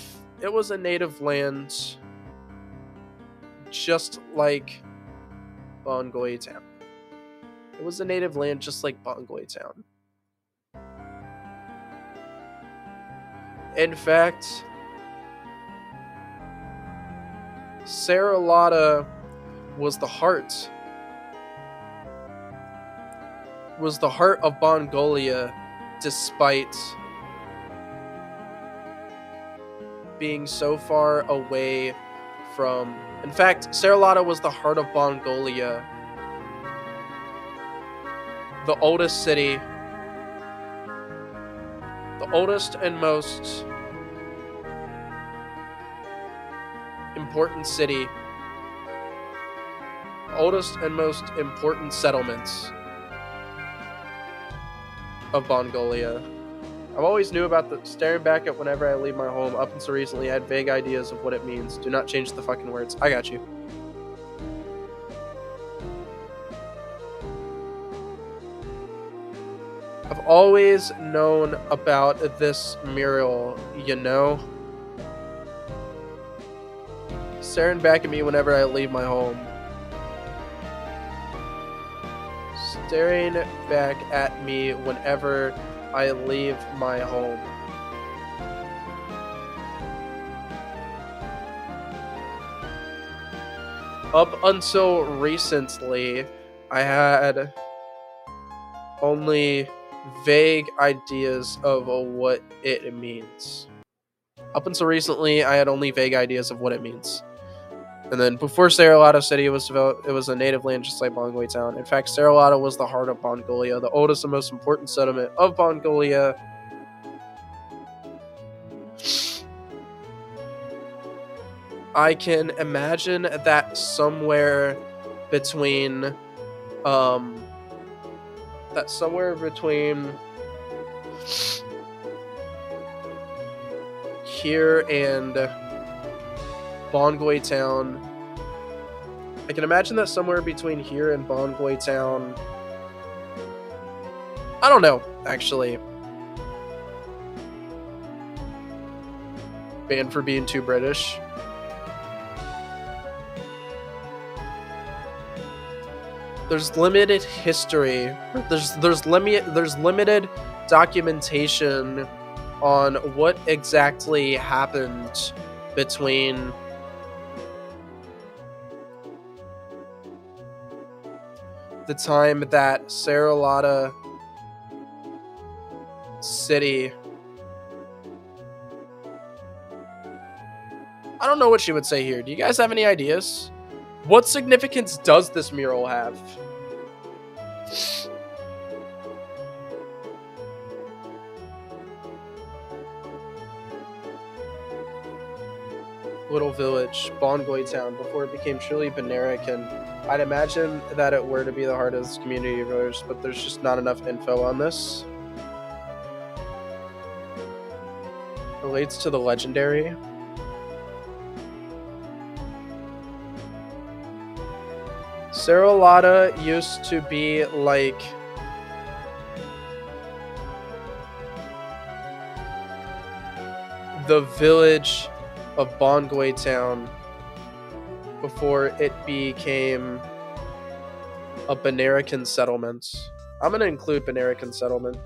land just like Bongoi Town. It was a native land just like Bongoi Town. In fact, Saralata was the heart of Bongolia, despite being so far away from... In fact, Saralata was the heart of Bongolia, the oldest city, the oldest and most important city, oldest and most important settlements of Bongolia. I've always knew about the staring back at whenever I leave my home. Up until recently, I had vague ideas of what it means. Do not change the fucking words. I got you. I've always known about this mural, you know? Staring back at me whenever I leave my home. Staring back at me whenever I leave my home. Up until recently, I had only vague ideas of what it means. Up until recently, I had only vague ideas of what it means. And then before Saralata City was developed, it was a native land just like Bongoi Town. In fact, Saralata was the heart of Bongolia, the oldest and most important settlement of Bongolia. I can imagine that somewhere between here and Bongoi Town. I can imagine that somewhere between here and Bongoi Town. I don't know, actually. Banned for being too British. There's limited history. There's limited documentation on what exactly happened between the time that Saralata City... I don't know what she would say here. Do you guys have any ideas? What significance does this mural have? Little village, Bongoi Town, before it became truly Benerican. I'd imagine that it were to be the heart of this community of villagers, but there's just not enough info on this. Relates to the legendary. Saralata used to be like the village of Bongoi Town before it became a Benerican settlement. I'm going to include Benerican settlement.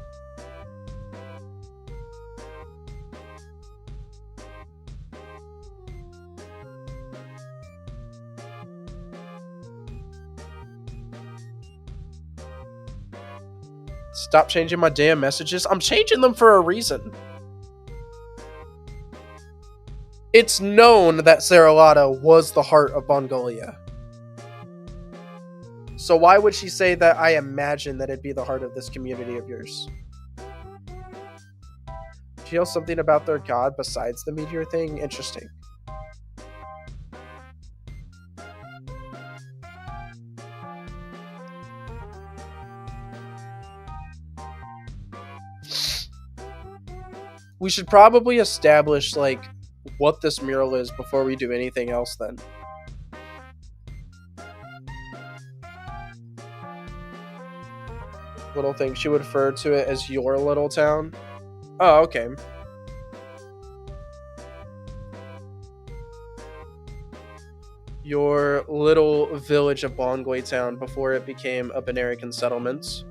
Stop changing my damn messages. I'm changing them for a reason. It's known that Saralata was the heart of Bongolia. So why would she say that I imagine that it'd be the heart of this community of yours? She knows something about their god besides the meteor thing? Interesting. We should probably establish, like, what this mural is before we do anything else then. little thing. She would refer to it as your little town. Oh, okay. Your little village of Bongoi Town before it became a Banarican settlement.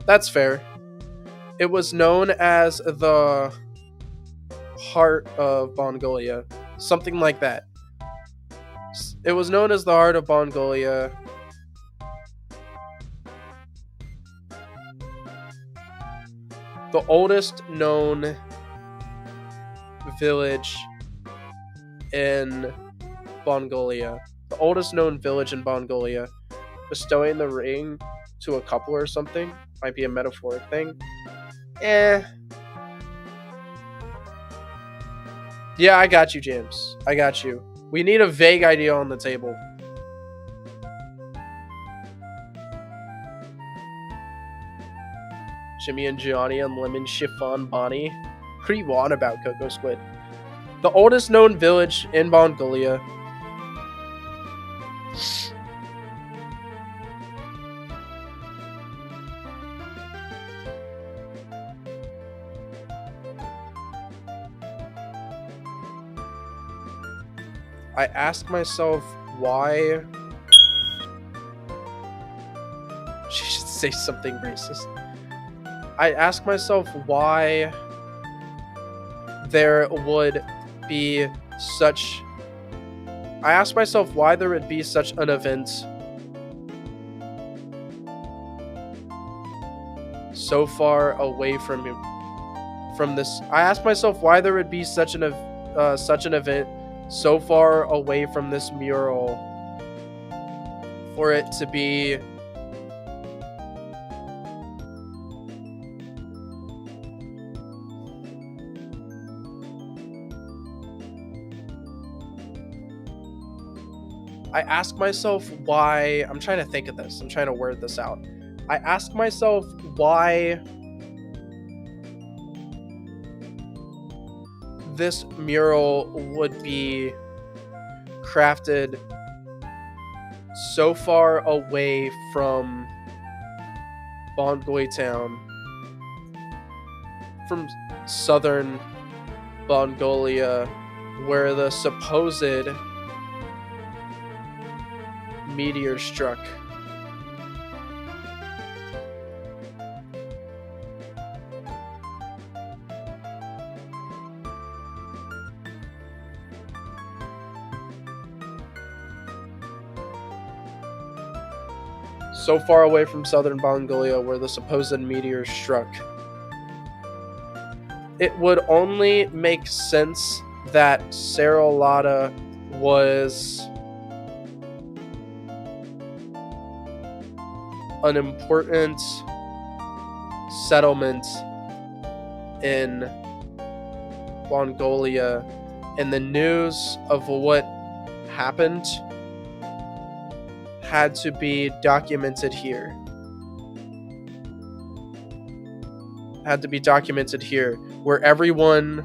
That's fair. It was known as the Heart of Mongolia. Something like that. It was known as the Heart of Mongolia. The oldest known village in Mongolia. The oldest known village in Mongolia. Bestowing the ring to a couple or something. Might be a metaphoric thing. Yeah, I got you, James. I got you. We need a vague idea on the table. Jimmy and Johnny and Lemon Chiffon Bonnie. What do you want about Coco Squid? The oldest known village in Mongolia. I ask myself why. She should say something racist. I ask myself why there would be such. I ask myself why there would be such an event so far away from this. I ask myself why there would be such an event so far away from this mural for it to be I ask myself why. I'm trying to think of this. I'm trying to word this out. I ask myself why this mural would be crafted so far away from Bongoi Town, from southern Mongolia, where the supposed meteor struck. So far away from southern Mongolia where the supposed meteor struck. It would only make sense that Saralata was an important settlement in Mongolia, and the news of what happened had to be documented here. Had to be documented here, where everyone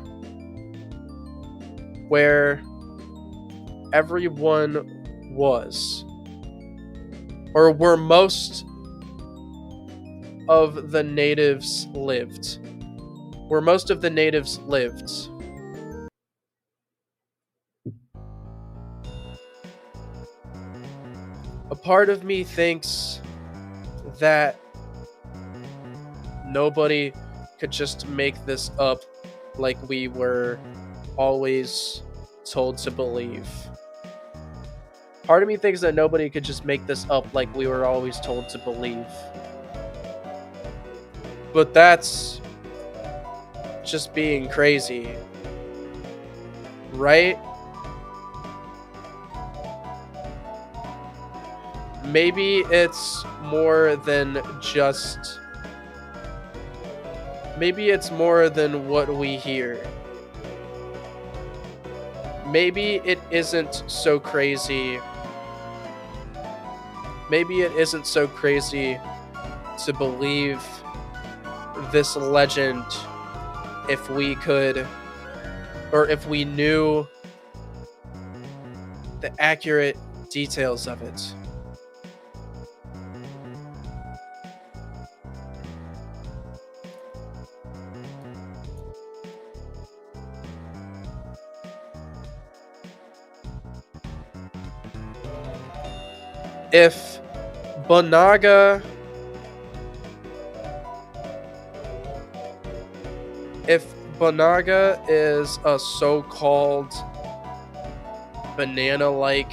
was, or where most of the natives lived. Where most of the natives lived. A part of me thinks that nobody could just make this up like we were always told to believe. Part of me thinks that nobody could just make this up like we were always told to believe. But that's just being crazy, right? Maybe it's more than just... Maybe it's more than what we hear. Maybe it isn't so crazy. Maybe it isn't so crazy to believe this legend if we could, or if we knew the accurate details of it. If Bonaga is a so-called banana-like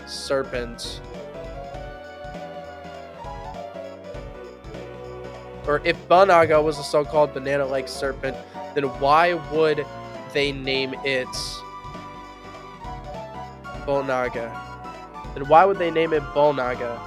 serpent, or if Bonaga was a so-called banana-like serpent, then why would they name it Bonaga? Then why would they name it Bonaga?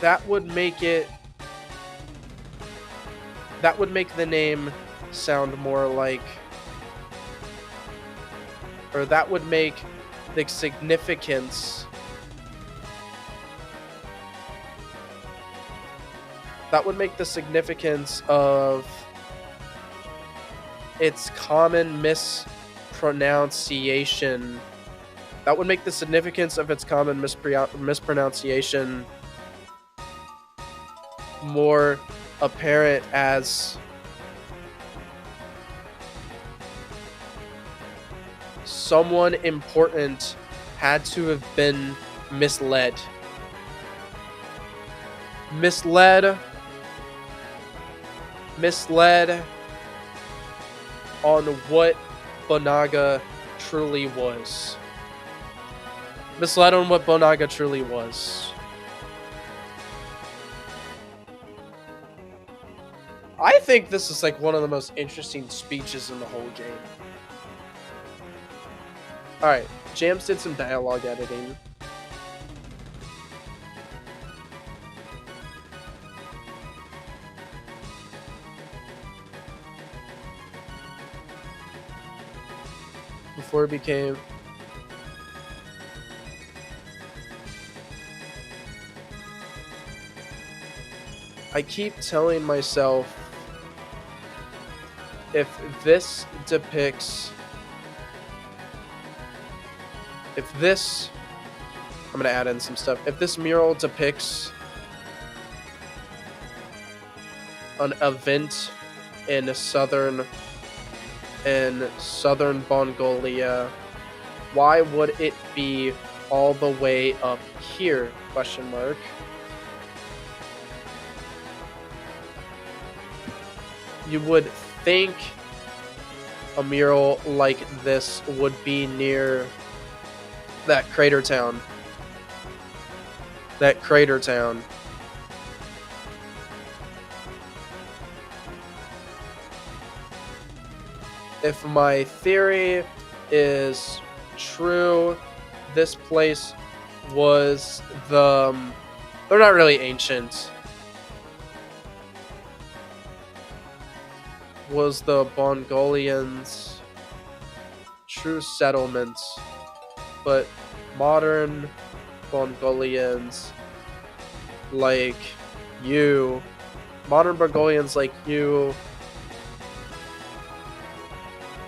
That would make the name sound more like, or that would make the significance, of its common mispronunciation. That would make the significance of its common mispronunciation more apparent, as someone important had to have been misled on what Bonaga truly was. I think this is like one of the most interesting speeches in the whole game. Alright, Jams did some dialogue editing. Before it became... I keep telling myself, if this depicts... I'm gonna add in some stuff. If this mural depicts an event in southern Mongolia, why would it be all the way up here? Question mark. You would think a mural like this would be near that crater town. If my theory is true, this place was they're not really ancient. Was the Mongolians' true settlement, but modern Mongolians like you,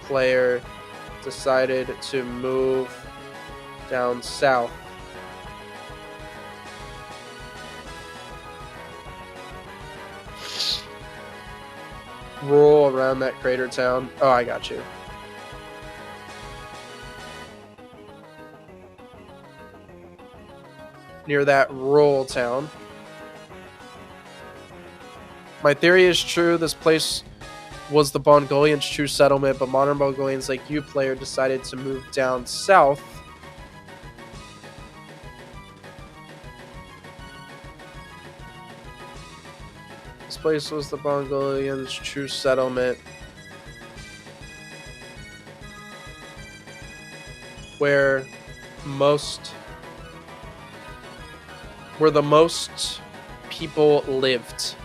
player, decided to move down south. Roll around that crater town. Oh, I got you. Near that rural town. My theory is true. This place was the Mongolians' true settlement, but modern Mongolians like you, player, decided to move down south. This place was the Mongolians' true settlement, where the most people lived.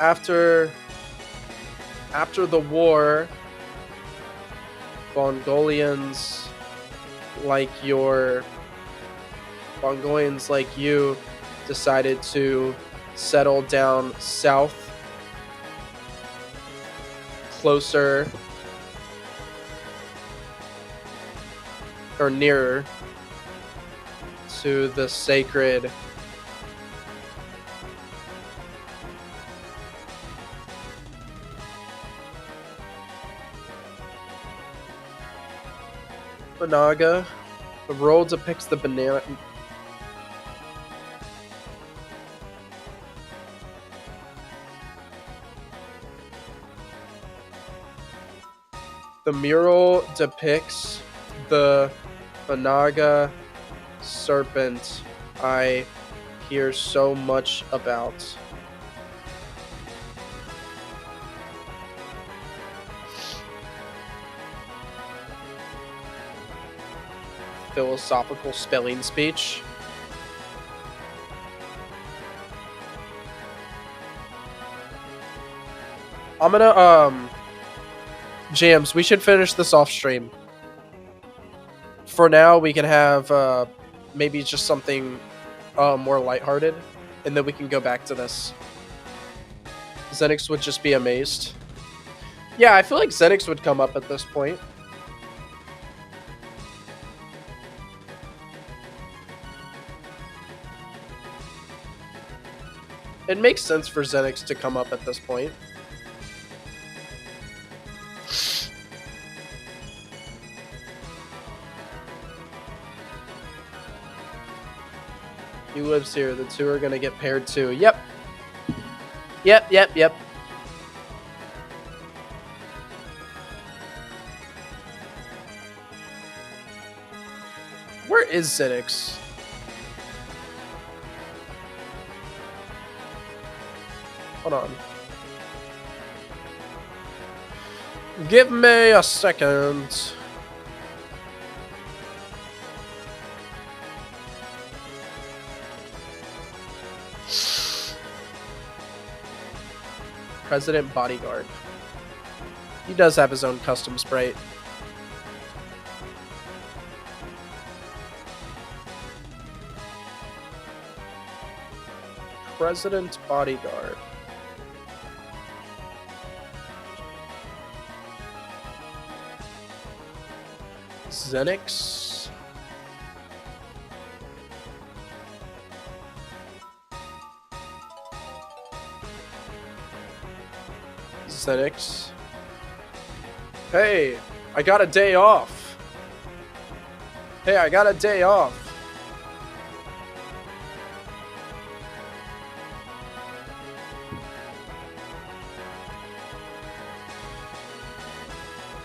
after the war, Mongolians like you decided to settle down south, closer or nearer to the sacred Banaga. The role depicts the banana. The mural depicts the Banaga serpent I hear so much about. Philosophical spelling speech. I'm gonna, Jams, we should finish this off stream. For now, we can have, maybe just something, more lighthearted, and then we can go back to this. Xenix would just be amazed. Yeah, I feel like Xenix would come up at this point. It makes sense for Xenix to come up at this point. He lives here. The two are gonna get paired too. Yep. Yep. Where is Xenix? Hold on. Give me a second. President Bodyguard. He does have his own custom sprite. President Bodyguard. Xenix. Xenix. Hey, I got a day off.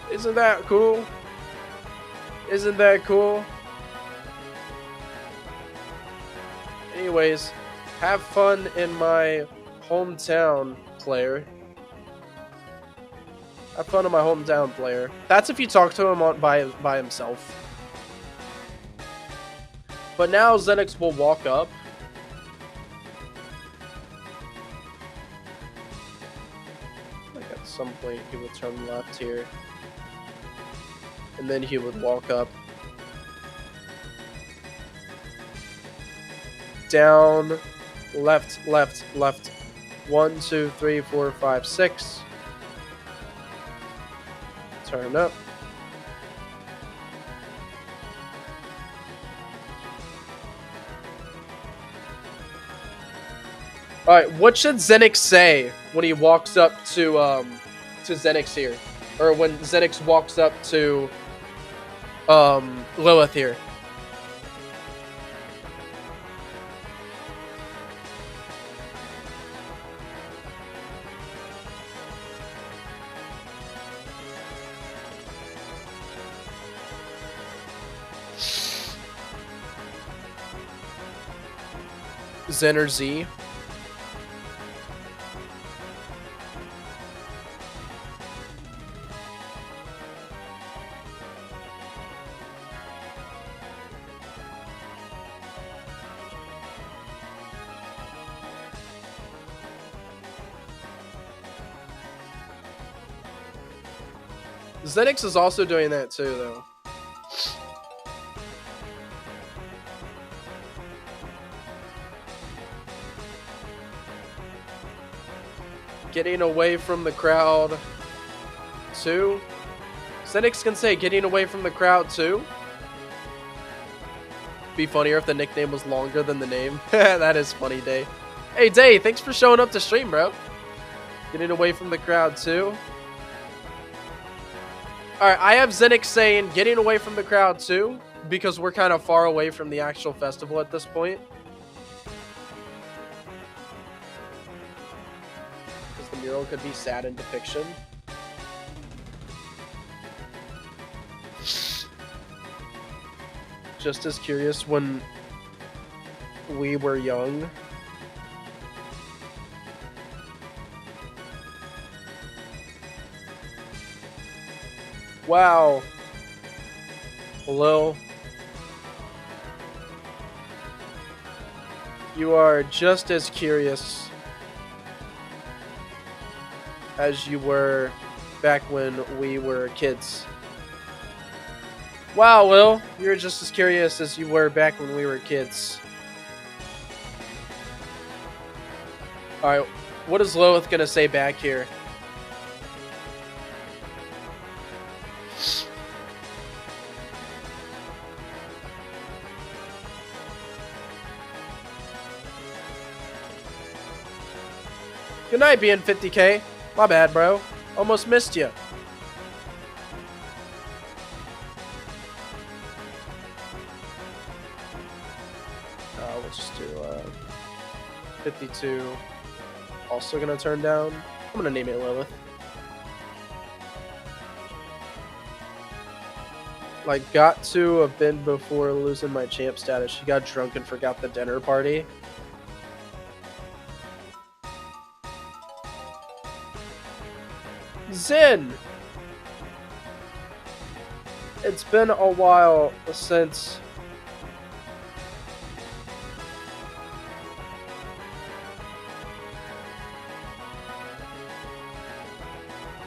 Isn't that cool? Anyways, have fun in my hometown, player. That's if you talk to him by himself. But now Xenix will walk up. Like at some point he will turn left here. And then he would walk up. Down, left. 1, 2, 3, 4, 5, 6. Turn up. Alright, what should Xenix say when he walks up to Xenix here? Or when Xenix walks up to Lilith here? Zen or Z? Zenix is also doing that too, though. Getting away from the crowd too. Zenix can say getting away from the crowd too. Be funnier if the nickname was longer than the name. That is funny, Day. Hey, Day, thanks for showing up to stream, bro. Getting away from the crowd too. Alright, I have Zenix saying getting away from the crowd too, because we're kind of far away from the actual festival at this point. Because the mural could be sad in depiction. Just as curious when we were young. Wow. Hello. You are just as curious as you were back when we were kids. Wow, Will, you're just as curious as you were back when we were kids. Alright, what is Lilith gonna say back here? Good night, being 50K. My bad, bro. Almost missed you. We'll just do 52. Also gonna turn down. I'm gonna name it Lilith. Like, got to have been before losing my champ status. She got drunk and forgot the dinner party. Zen! It's been a while since...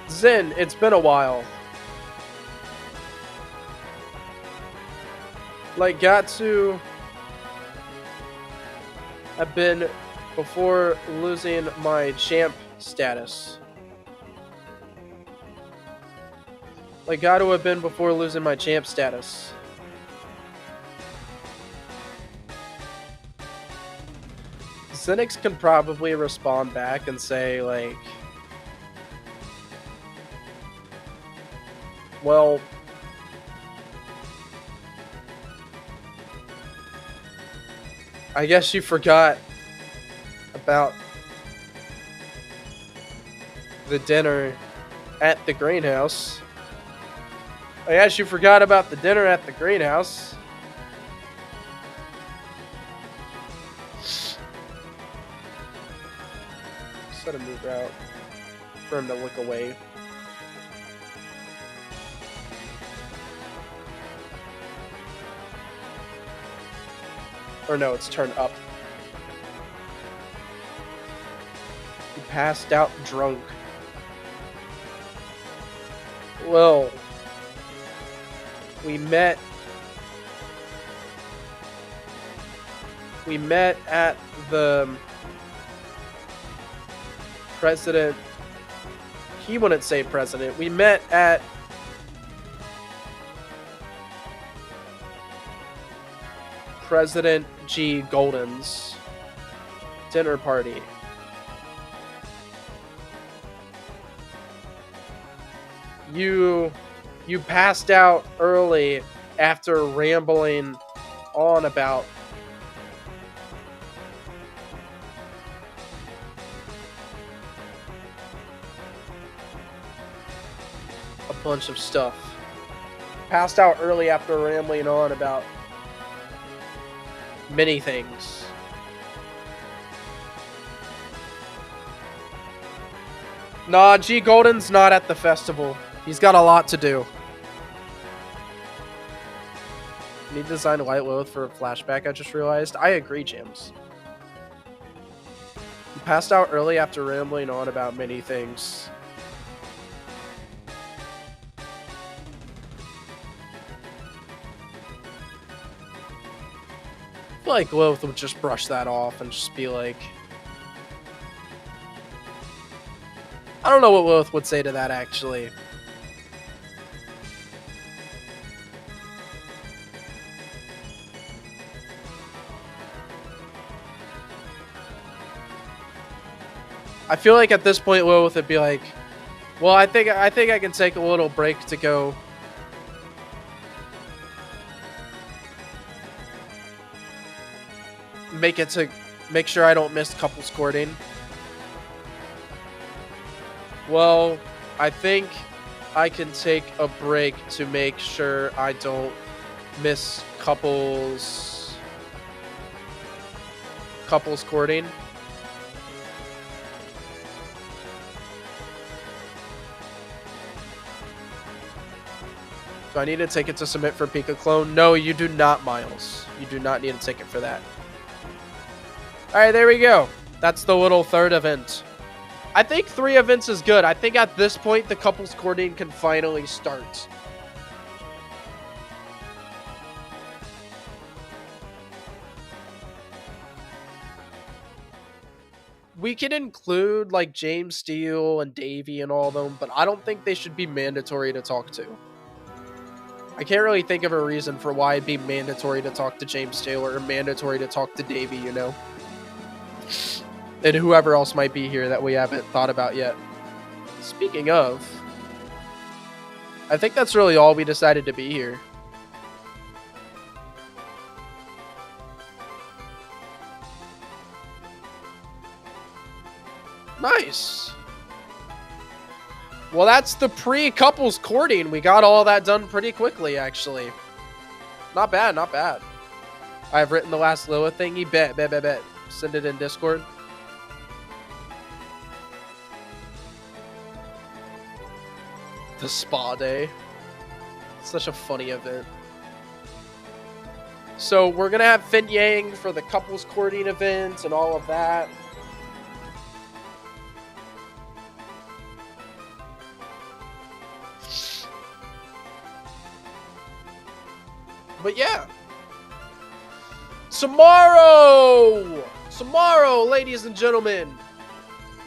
Zen, it's been a while. Like, got to have been before losing my champ status. Like, got to have been before losing my champ status. Zenix can probably respond back and say, like, well, I guess you forgot about the dinner at the greenhouse. I guess you forgot about the dinner at the greenhouse. Set a move route for him to look away. Or no, it's turned up. He passed out drunk. Well, we met at the president. He wouldn't say president. We met at President G. Golden's dinner party. You passed out early after rambling on about a bunch of stuff. Passed out early after rambling on about many things. Nah, G. Golden's not at the festival. He's got a lot to do. Need to design a White Lilith for a flashback, I just realized. I agree, James. He passed out early after rambling on about many things. I feel like Lilith would just brush that off and just be like... I don't know what Lilith would say to that, actually. I feel like at this point, Lilith would be like, well, I think I can take a little break to go... make sure I don't miss couples courting. Well, I think I can take a break to make sure I don't miss couples courting. Do I need to take it to submit for Pika Clone? No, you do not, Miles. You do not need to take it for that. Alright, there we go. That's the little third event. I think 3 events is good. I think at this point, the couples courting can finally start. We can include, like, James Steele and Davey and all of them, but I don't think they should be mandatory to talk to. I can't really think of a reason for why it'd be mandatory to talk to James Taylor or mandatory to talk to Davey, you know? And whoever else might be here that we haven't thought about yet. Speaking of, I think that's really all we decided to be here. Nice. Well, that's the pre-couples courting. We got all that done pretty quickly, actually. Not bad, not bad. I've written the last Lilith thingy. Bet. Send it in Discord. The spa day. Such a funny event. So we're going to have Fin Yang for the couples courting event and all of that. But yeah. Tomorrow, ladies and gentlemen,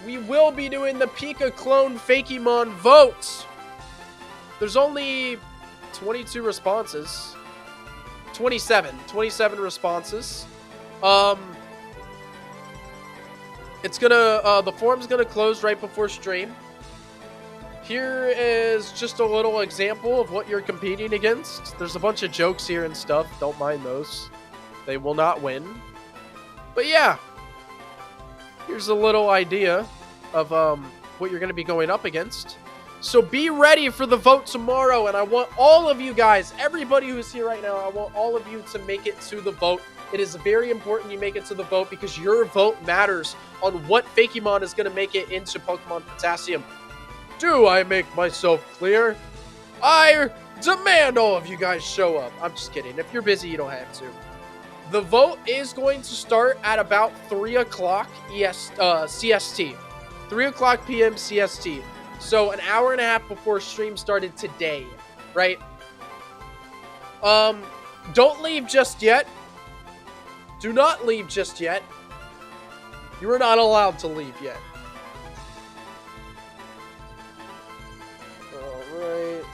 we will be doing the Pika Clone Fakemon votes. There's only 22 responses. 27 responses. It's gonna, the form's gonna close right before stream. Here is just a little example of what you're competing against. There's a bunch of jokes here and stuff. Don't mind those. They will not win. But yeah. Here's a little idea of what you're going to be going up against. So be ready for the vote tomorrow. And I want all of you guys, everybody who's here right now, I want all of you to make it to the vote. It is very important you make it to the vote because your vote matters on what Fakemon is going to make it into Pokemon Potassium. Do I make myself clear? I demand all of you guys show up. I'm just kidding. If you're busy, you don't have to. The vote is going to start at about 3 o'clock CST. 3 o'clock p.m. CST. So an hour and a half before stream started today, right? Don't leave just yet. Do not leave just yet. You are not allowed to leave yet. Alright.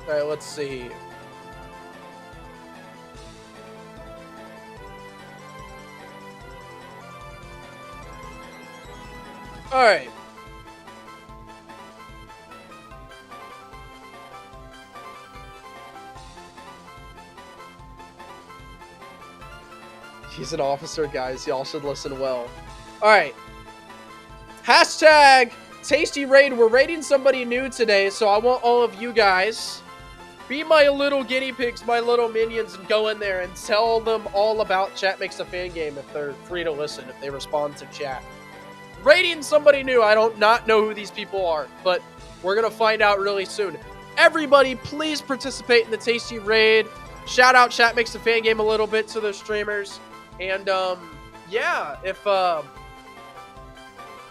Alright, let's see. Alright. He's an officer, guys. Y'all should listen well. Alright. Hashtag Tasty Raid. We're raiding somebody new today, so I want all of you guys be my little guinea pigs, my little minions, and go in there and tell them all about Chat Makes a Fan Game if they're free to listen, if they respond to chat. Raiding somebody new. I don't not know who these people are, but we're going to find out really soon. Everybody, please participate in the Tasty Raid. Shout out Chat Makes a Fan Game a little bit to the streamers. And, yeah, if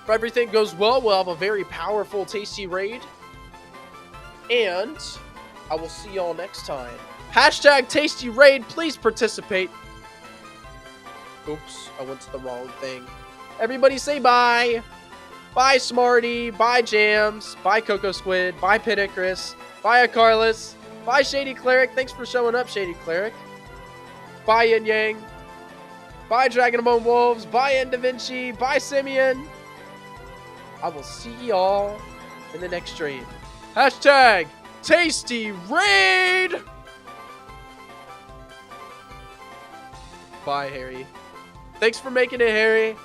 If everything goes well, we'll have a very powerful, tasty raid. And I will see y'all next time. Hashtag tasty raid, please participate. Oops, I went to the wrong thing. Everybody say bye. Bye, Smarty. Bye, Jams. Bye, Coco Squid. Bye, Pit Icarus. Bye, Acarlus. Bye, Shady Cleric. Thanks for showing up, Shady Cleric. Bye, Yin Yang. Bye, Dragon Bone Wolves. Bye, N Da Vinci. Bye, Simeon. I will see y'all in the next stream. Hashtag tasty raid. Bye, Harry. Thanks for making it, Harry.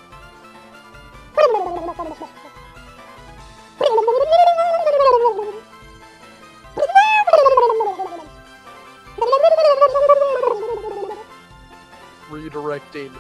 Redirecting.